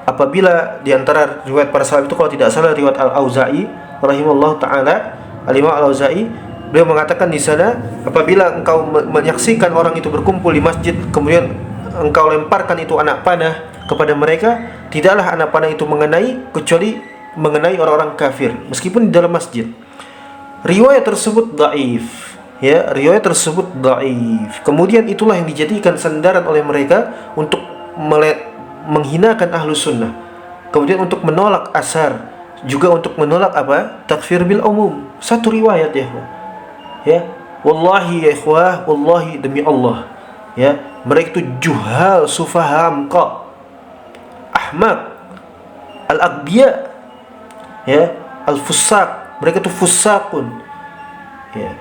apabila di antara riwayat para salaf itu kalau tidak salah riwayat Al-Auza'i rahimahullah taala, Al-Imam Al-Auza'i, beliau mengatakan di sana, apabila engkau menyaksikan orang itu berkumpul di masjid, kemudian engkau lemparkan itu anak panah kepada mereka, tidaklah anak panah itu mengenai kecuali mengenai orang-orang kafir meskipun di dalam masjid. Riwayat tersebut dhaif, ya, riwayat tersebut dhaif. Kemudian itulah yang dijadikan sandaran oleh mereka untuk menghinakan ahlu sunnah, kemudian untuk menolak asar, juga untuk menolak apa? Takfir bil umum. Satu riwayat ya, ya, wallahi ya ikhwah, wallahi demi Allah, ya, mereka itu juhal, sufaham, ahmak, al-aghbiya, ya, al-fusaq, mereka itu fusaqun, ya,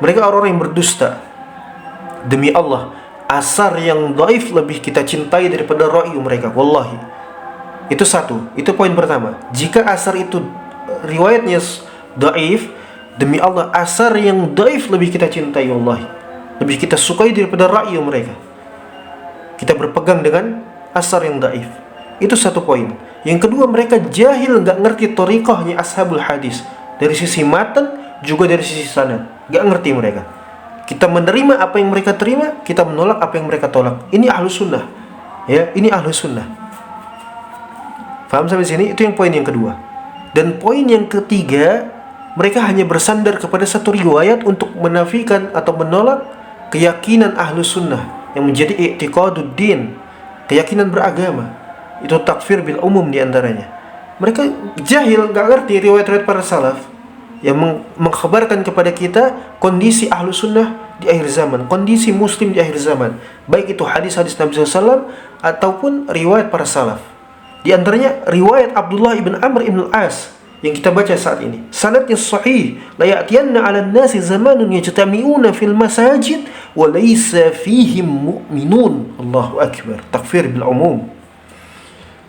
mereka orang-orang yang berdusta. Demi Allah, asar yang dhaif lebih kita cintai daripada ra'yu mereka, wallahi. Itu satu, itu poin pertama. Jika asar itu riwayatnya dhaif, demi Allah asar yang dhaif lebih kita cintai, wallahi, lebih kita sukai daripada ra'yu mereka. Kita berpegang dengan asar yang dhaif. Itu satu poin. Yang kedua, mereka jahil, gak ngerti thariqahnya ashabul hadis, dari sisi matan juga dari sisi sanad. Gak ngerti mereka. Kita menerima apa yang mereka terima, kita menolak apa yang mereka tolak. Ini ahlu sunnah, ya, ini ahlu sunnah. Faham sampai sini? Itu yang poin yang kedua. Dan poin yang ketiga, mereka hanya bersandar kepada satu riwayat untuk menafikan atau menolak keyakinan ahlu sunnah yang menjadi i'tiqaduddin, keyakinan beragama. Itu takfir bil umum diantaranya. Mereka jahil, gak ngerti riwayat-riwayat para salaf yang mengkhabarkan kepada kita kondisi ahlu sunnah di akhir zaman, kondisi muslim di akhir zaman, baik itu hadis-hadis Nabi SAW ataupun riwayat para salaf. Di antaranya riwayat Abdullah ibn Amr ibn al-As yang kita baca saat ini, sanadnya sahih, la ya'tiyanna 'alan nasi zamanun yajtami'una fil masajid wa laysa fihim mu'minun. Allahu akbar, takfir bil umum.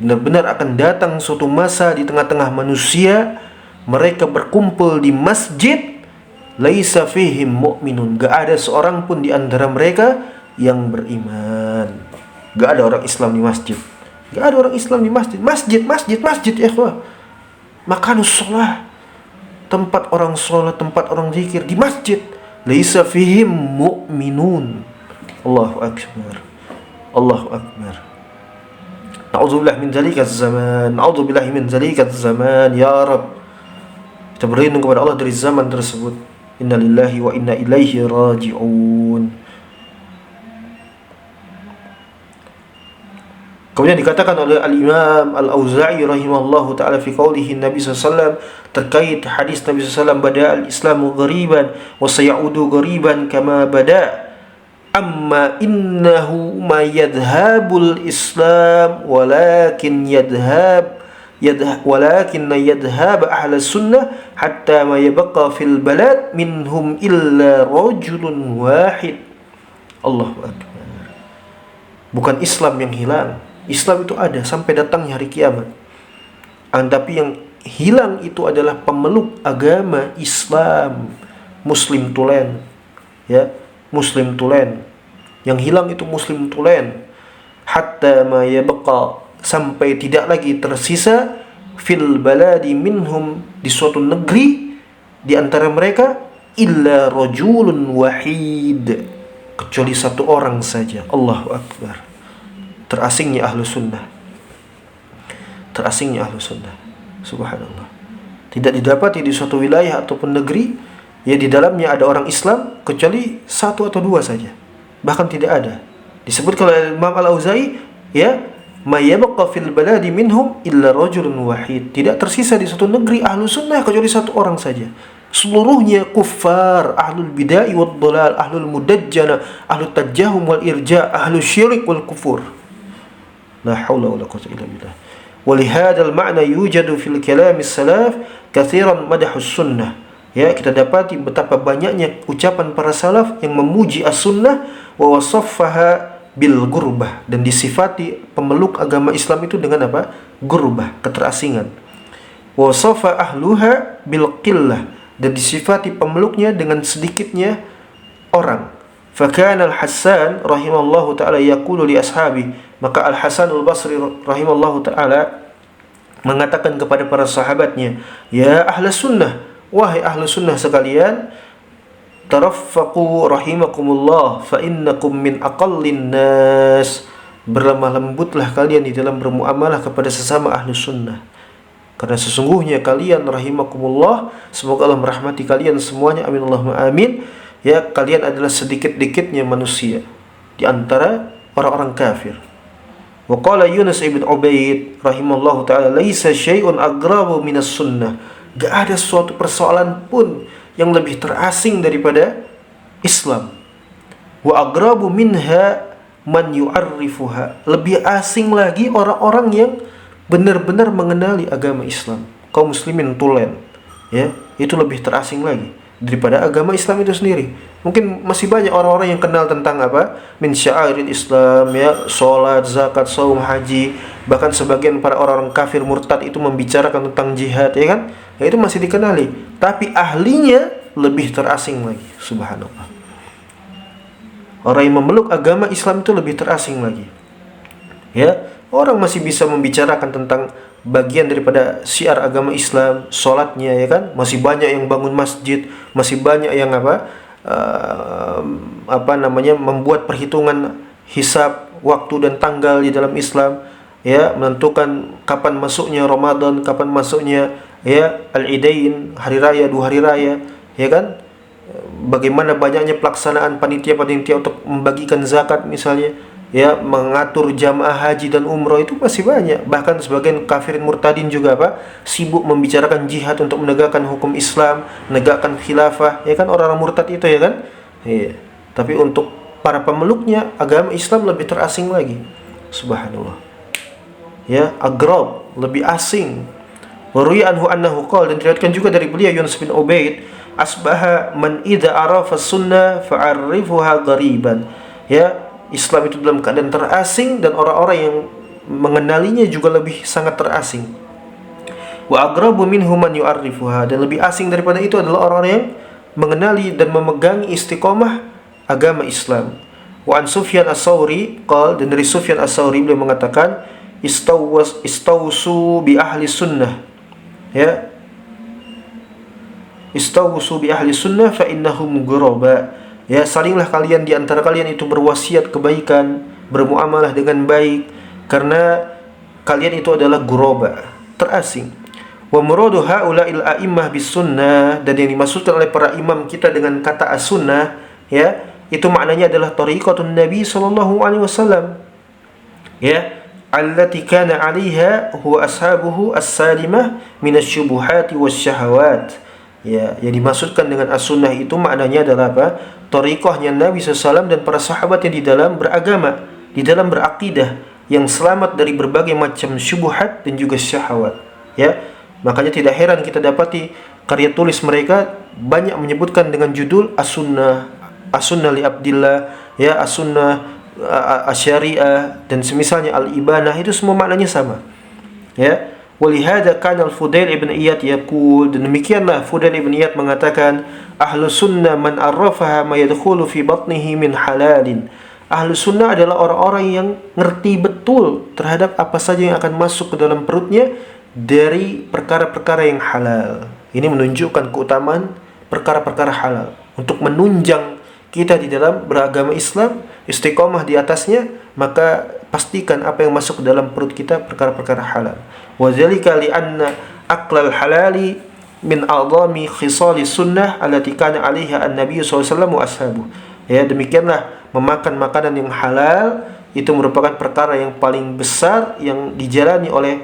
Benar-benar akan datang suatu masa di tengah-tengah manusia, mereka berkumpul di masjid, laisa fihim mu'minun, gak ada seorang pun di antara mereka yang beriman. Gak ada orang Islam di masjid. Gak ada orang Islam di masjid. Masjid ya ikhwah. Makanus sholah, tempat orang sholat, tempat orang zikir di masjid. Laisa fihim mu'minun. Allahu akbar. Allahu akbar. Na'udzubillah min zalikaz zaman. Na'udzubillah min zalikaz zaman. Ya Rabb, kita berlindung kepada Allah dari zaman tersebut. Inna lillahi wa inna ilaihi raji'un. Kemudian dikatakan oleh Al-Imam Al-Auza'i rahimahullahu ta'ala fi qawlihi Nabi SAW terkait hadis Nabi SAW, bada al-islamu ghariban wa sayaudu ghariban kama bada, amma innahu ma yadhabul islam walakin walakin yadhhab ahla sunnah hatta ma yabqa fil balad minhum illa rajulun wahid. Allahu akbar. Bukan Islam yang hilang, Islam itu ada sampai datangnya hari kiamat. Tapi yang hilang itu adalah pemeluk agama Islam, Muslim tulen, ya, Muslim tulen. Yang hilang itu Muslim tulen. Hatta ma yabqa, sampai tidak lagi tersisa, fil baladi minhum, di suatu negeri di antara mereka, illa rajulun wahid, kecuali satu orang saja. Allahu akbar. Terasingnya ahlu sunnah, terasingnya ahlu sunnah, subhanallah. Tidak didapati di suatu wilayah ataupun negeri ya di dalamnya ada orang Islam kecuali satu atau dua saja, bahkan tidak ada. Disebutkan oleh Imam Al-Auza'i, ya, ma yabqa fil baladi minhum illa rajulun wahid, tidak tersisa di suatu negeri ahlu sunnah kecuali satu orang saja. Seluruhnya kuffar, ahlul bid'ah wad dhalal, ahlul mudajjana, ahlul tajahum wal irja, ahlul syirik wal kufur. La haula wala quwwata illa billah. Wa li hadzal ma'na yujadu fil kalam as-salaf katsiran madhus sunnah. Ya, kita dapati betapa banyaknya ucapan para salaf yang memuji as-sunnah wa wasaffaha bil gurbah, dan disifati pemeluk agama Islam itu dengan apa? Gurbah, keterasingan. Wa wasafa ahluha bil qillah, dan disifati pemeluknya dengan sedikitnya orang. Fakana al-Hasan rahimallahu taala yaqulu li ashabi, maka Al-Hasan al-Basri rahimallahu taala mengatakan kepada para sahabatnya, ya ahli sunnah, wahai ahli sunnah sekalian, taraffaqu rahimakumullah fa innakum min aqallin nas, berlemah lembutlah kalian di dalam bermuamalah kepada sesama ahli sunnah, karena sesungguhnya kalian rahimakumullah, semoga Allah merahmati kalian semuanya, amin Allahumma amin, ya, kalian adalah sedikit-dikitnya manusia di antara orang-orang kafir. Wa qala Yunus ibn Ubaid rahimallahu taala, laisa syai'un agrabu minas sunnah, gak ada suatu persoalan pun yang lebih terasing daripada Islam. Wa agrabu minha man yu'arrifuha, lebih asing lagi orang-orang yang benar-benar mengenali agama Islam, kaum muslimin tulen, ya, itu lebih terasing lagi daripada agama Islam itu sendiri. Mungkin masih banyak orang-orang yang kenal tentang apa? Min sya'airil Islam, ya, salat, zakat, saum, haji. Bahkan sebagian para orang kafir murtad itu membicarakan tentang jihad, ya kan? Ya, itu masih dikenali. Tapi ahlinya lebih terasing lagi, subhanallah. Orang yang memeluk agama Islam itu lebih terasing lagi. Ya, orang masih bisa membicarakan tentang bagian daripada syiar agama Islam, sholatnya, ya kan, masih banyak yang bangun masjid, masih banyak yang membuat perhitungan hisab waktu dan tanggal di dalam Islam, ya, menentukan kapan masuknya Ramadan, kapan masuknya, ya, Al-Idain, hari raya, 2 hari raya, ya kan, bagaimana banyaknya pelaksanaan panitia-panitia untuk membagikan zakat misalnya, ya, mengatur jamaah haji dan umroh, itu masih banyak. Bahkan sebagian kafirin murtadin juga sibuk membicarakan jihad untuk menegakkan hukum Islam, menegakkan khilafah, ya kan, orang-orang murtad itu, ya kan. Iya. Tapi untuk para pemeluknya agama Islam lebih terasing lagi, subhanallah. Ya, agrab, lebih asing. Wa ruwiya anhu annahu qala, dan diriwayatkan juga dari beliau Yunus bin Ubaid, asbaha man idza arafa sunnah fa'arrifuha ghariban. Ya, Islam itu dalam keadaan terasing, dan orang-orang yang mengenalinya juga lebih sangat terasing. Wa agrabu minhum man yu'arrifuha, dan lebih asing daripada itu adalah orang-orang yang mengenali dan memegangi istiqomah agama Islam. Wa an Sufyan as-Sauri qala, dan dari Sufyan as-Sauri beliau mengatakan, istawsu bi ahli sunnah, ya, istawsu bi ahli sunnah fa innahum ghuraba, ya, salinglah kalian di antara kalian itu berwasiat kebaikan, bermuamalah dengan baik, karena kalian itu adalah ghuraba, terasing. Wa muradu haula'il a'immah bis sunnah, dan yang dimaksudkan oleh para imam kita dengan kata as-sunnah, ya, itu maknanya adalah tariqatun Nabi sallallahu alaihi wasallam, ya, allati kana 'alaiha huwa ashabuhu as-salimah minasyubuhati wasyahawat. Ya, yang dimaksudkan dengan as-sunnah itu maknanya adalah apa? Thariqahnya Nabi SAW dan para sahabatnya di dalam beragama, di dalam berakidah, yang selamat dari berbagai macam syubhat dan juga syahwat. Ya, makanya tidak heran kita dapati karya tulis mereka banyak menyebutkan dengan judul as-sunnah, as-sunnah li Abdillah, ya, as-sunnah asy-syariah, dan semisalnya al-ibanah, itu semua maknanya sama. Ya, walihada kana al-Fudail ibn Iyad yaqul, dan demikianlah Fudail ibn Iyad mengatakan, ahlu sunnah man arrafaha ma yadkhulu fi batnihi min halalin. Ahlu sunnah adalah orang-orang yang ngerti betul terhadap apa saja yang akan masuk ke dalam perutnya dari perkara-perkara yang halal. Ini menunjukkan keutamaan perkara-perkara halal untuk menunjang kita di dalam beragama Islam, istiqomah di atasnya, maka pastikan apa yang masuk ke dalam perut kita perkara-perkara halal. Wa dzalika li anna aqlal halali min a'dhami khisali sunnah allati kana 'alaiha an-nabiy sallallahu alaihi wasallam wa ashabuh. Ya, demikianlah memakan makanan yang halal itu merupakan perkara yang paling besar yang dijalani oleh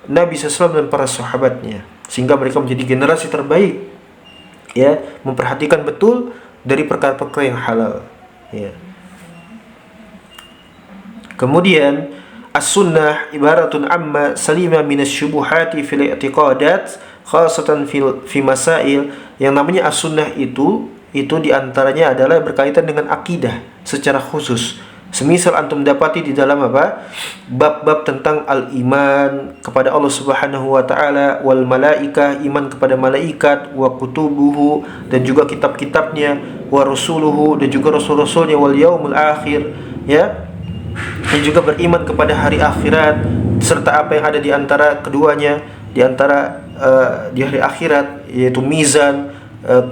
Nabi SAW dan para sahabatnya, sehingga mereka menjadi generasi terbaik, ya, memperhatikan betul dari perkara-perkara yang halal, ya. Kemudian as-sunnah ibaratun amma salima minasyubuhati fil i'tiqadat khasatan fi masail. Yang namanya as-sunnah itu diantaranya adalah berkaitan dengan akidah secara khusus. Semisal antum dapati di dalam apa? Bab-bab tentang al-iman kepada Allah Subhanahu wa taala, wal malaikah, iman kepada malaikat, wa kutubuhu, dan juga kitab-kitabnya, wa rusuluhu, dan juga rasul-rasulnya, wal yaumul akhir, ya. Dan juga beriman kepada hari akhirat serta apa yang ada di antara keduanya, di antara di hari akhirat, yaitu mizan,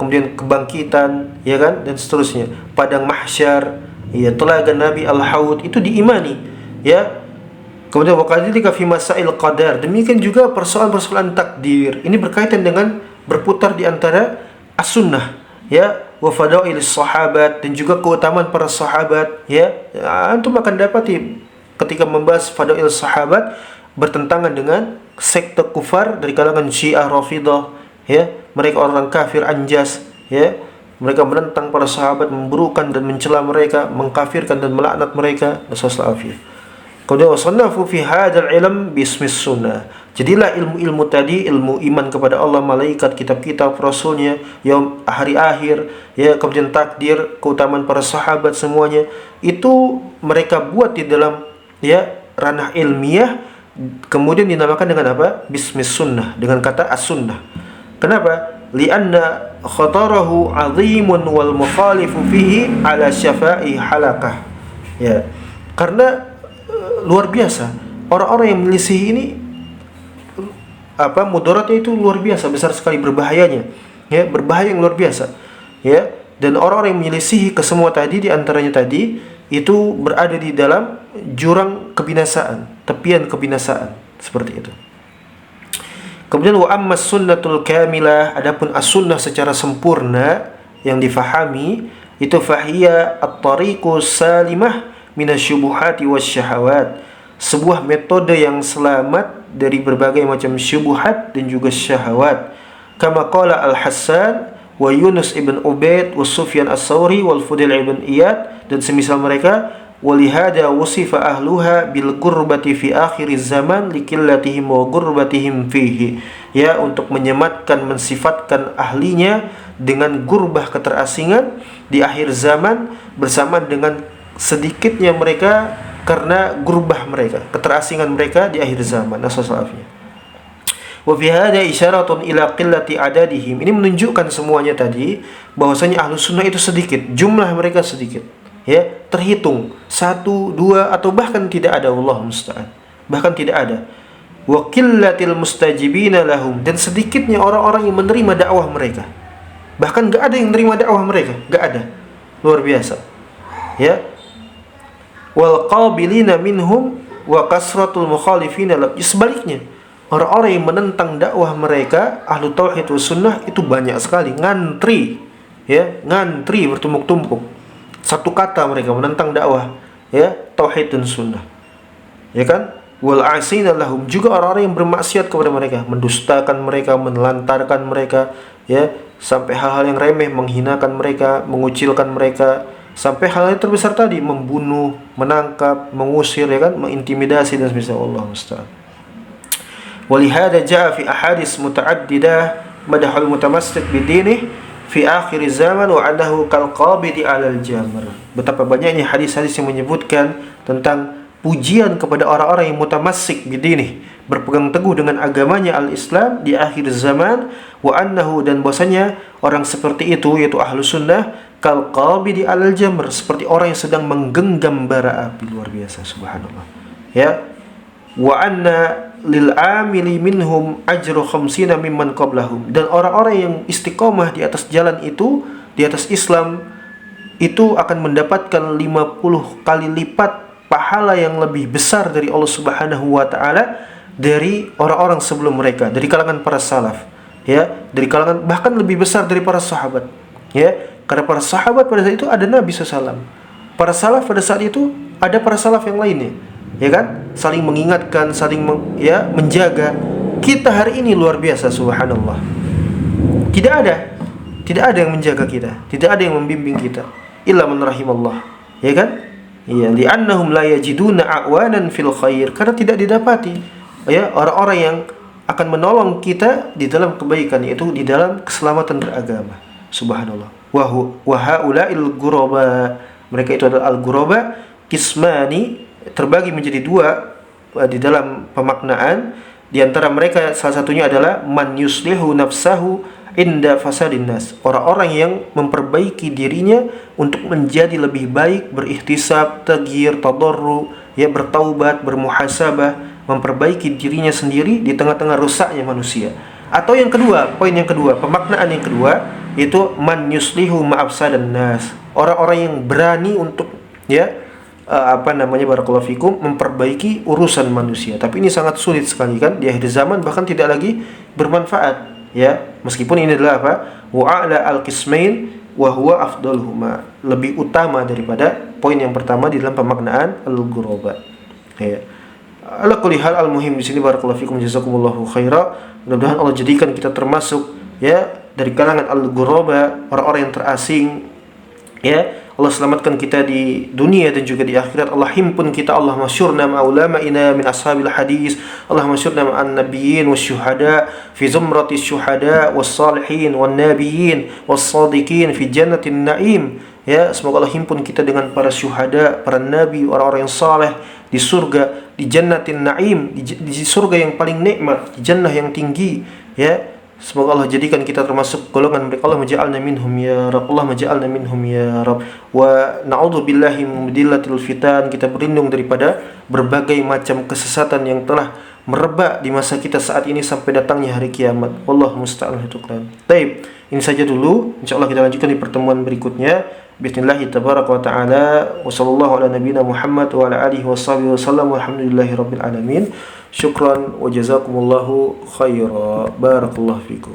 kemudian kebangkitan, ya kan, dan seterusnya, padang mahsyar, ya, telaga Nabi, al-haud, itu diimani, ya. Kemudian waqadzalika fi masail qadar, demikian juga persoalan-persoalan takdir. Ini berkaitan dengan berputar di antara as-sunnah, ya, wa fadailis sahabat, dan juga keutamaan para sahabat, ya. Antum akan dapati ketika membahas fadail sahabat bertentangan dengan sekte kufar dari kalangan Syiah Rafidah, ya. Mereka orang kafir anjas, ya. Mereka menentang para sahabat, memburukan dan mencela mereka, mengkafirkan dan melaknat mereka. Nasallallahu. Kemudian wasannafu fi hadzal ilm bismis sunnah. Jadilah ilmu-ilmu tadi, ilmu iman kepada Allah, malaikat, kitab-kitab, rasulnya, yaum hari akhir, ya, kemudian takdir, keutamaan para sahabat, semuanya itu mereka buat di dalam, ya, ranah ilmiah, kemudian dinamakan dengan apa? Bismis sunnah, dengan kata as-sunnah. Kenapa? Lianna khatarahu azimun wal mukhalifu fihi ala syafa'i halakah, ya, karena luar biasa orang-orang yang menyelisih ini, apa, mudaratnya itu luar biasa, besar sekali berbahayanya, ya, berbahaya yang luar biasa, ya. Dan orang-orang yang menyelisihi kesemua tadi, di antaranya tadi itu berada di dalam jurang kebinasaan, tepian kebinasaan, seperti itu. Kemudian wa ammas sunnatul kamilah, adapun as-sunnah secara sempurna yang difahami itu fahiya at-tariqus salimah minasyubuhati wasyahawat, sebuah metode yang selamat dari berbagai macam syubhat dan juga syahwat. Kama qala Al-Hassan wa Yunus ibn Ubaid wa Sufyan as-Sawri wal Fudail ibn Iyad, dan semisal mereka. Walihada wusifa ahluha bil gurbati fi akhir zaman likillatihim wa gurbatihim fihi, ya, untuk menyematkan, mensifatkan ahlinya dengan gurbah, keterasingan di akhir zaman, bersamaan dengan sedikitnya mereka karena gurbah mereka, keterasingan mereka di akhir zaman. Nasallallahu. Wa fi hada isyaratun ila qillati adadihim. Ini menunjukkan semuanya tadi bahwasanya ahlus sunnah itu sedikit, jumlah mereka sedikit, ya, terhitung 1, 2, atau bahkan tidak ada, Allah musta'an, bahkan tidak ada. Wa qillatil mustajibina lahum, dan sedikitnya orang-orang yang menerima dakwah mereka, bahkan enggak ada yang menerima dakwah mereka, enggak ada, luar biasa, ya. Wal qabilina minhum wa kasratul mukhalifina lahum, sebaliknya orang-orang yang menentang dakwah mereka, ahlu tauhid was sunnah, itu banyak sekali, ngantri, ya, ngantri bertumpuk-tumpuk. Satu kata mereka menentang dakwah, ya, tauhid dan sunnah, ya kan. Wal asina lahum, juga orang-orang yang bermaksiat kepada mereka, mendustakan mereka, menelantarkan mereka, ya, sampai hal-hal yang remeh, menghinakan mereka, mengucilkan mereka, sampai hal yang terbesar tadi, membunuh, menangkap, mengusir, ya kan, mengintimidasi dan sebagainya. Allah musta'an. Walihada jaa fi ahadits mutaaddidah madahul mutamassik bidinih fi akhir zaman wa annahu kal qabidi 'alal jamr. Betapa banyaknya hadis-hadis yang menyebutkan tentang pujian kepada orang-orang yang mutamassik bidinih, berpegang teguh dengan agamanya al-Islam di akhir zaman, wa annahu, dan bahwasanya orang seperti itu, yaitu ahlu sunnah, kal qabidi 'alal jamr, seperti orang yang sedang menggenggam bara api. Luar biasa, subhanallah, ya. Wa anna lil amili minhum ajru khamsina mimman qablahum, dan orang-orang yang istiqomah di atas jalan itu, di atas Islam itu akan mendapatkan 50 kali lipat pahala yang lebih besar dari Allah Subhanahu wa taala dari orang-orang sebelum mereka, dari kalangan para salaf, ya, dari kalangan bahkan lebih besar dari para sahabat, ya, karena para sahabat pada saat itu ada Nabi SAW, para salaf pada saat itu ada para salaf yang lainnya, ya kan, saling mengingatkan, saling menjaga. Kita hari ini luar biasa, subhanallah, tidak ada yang menjaga kita, tidak ada yang membimbing kita, illa man rahimallah, ya kan, ya, li'annahum la yajiduna a'wanan fil khair, karena tidak didapati, ya, orang-orang yang akan menolong kita di dalam kebaikan, yaitu di dalam keselamatan beragama. Subhanallah. Wa haula'il ghuraba, mereka itu adalah al-ghuraba, kismani, terbagi menjadi dua di dalam pemaknaan. Di antara mereka salah satunya adalah man yuslihu nafsahu inda fasadin nas, orang-orang yang memperbaiki dirinya untuk menjadi lebih baik, berikhtisab, taghir, tadarru, ya, bertaubat, bermuhasabah, memperbaiki dirinya sendiri di tengah-tengah rusaknya manusia. Atau yang kedua, poin yang kedua, pemaknaan yang kedua, yaitu man yuslihu ma'afsadan nas, orang-orang yang berani untuk, ya, barakallahu fikum, memperbaiki urusan manusia. Tapi ini sangat sulit sekali kan di akhir zaman, bahkan tidak lagi bermanfaat, ya, meskipun ini adalah wa'ala al-qismain wa huwa afdaluhuma, lebih utama daripada poin yang pertama di dalam pemaknaan al-ghuraba, ya. Ala kulli hal, al-muhim di sini barakallahu fikum jazakumullahu khaira. Mudah-mudahan Allah jadikan kita termasuk, ya, dari kalangan al-ghuraba, orang-orang yang terasing, ya. Allah selamatkan kita di dunia dan juga di akhirat. Allah himpun kita, Allah masyurna ma'ulama'ina min ashabil hadis, Allah masyurna ma'an nabiyyin wasyuhada fi zumrati syuhada wassalihin wan nabiyyin wassadiqin fi jannatin na'im. Ya, semoga Allah himpun kita dengan para syuhada, para nabi, orang-orang yang saleh di surga, di jannatin na'im, di surga yang paling nikmat, di jannah yang tinggi, ya. Semoga Allah jadikan kita termasuk golongan mereka. Allah maj'alna minhum ya Rabb, Allah maj'alna minhum ya Rabb. Wa na'udzu billahi min dillatil fitan, kita berlindung daripada berbagai macam kesesatan yang telah merebak di masa kita saat ini sampai datangnya hari kiamat. Wallahu musta'an. Baik, ini saja dulu. Insyaallah kita lanjutkan di pertemuan berikutnya. Bismillah tabaraka wa ta'ala. Wa sallallahu ala nabiyyina Muhammad wa ala alihi washabihi wasallam. Walhamdulillahi rabbil alamin. Syukran wa jazakumullahu khaira. Barakallahu fikum.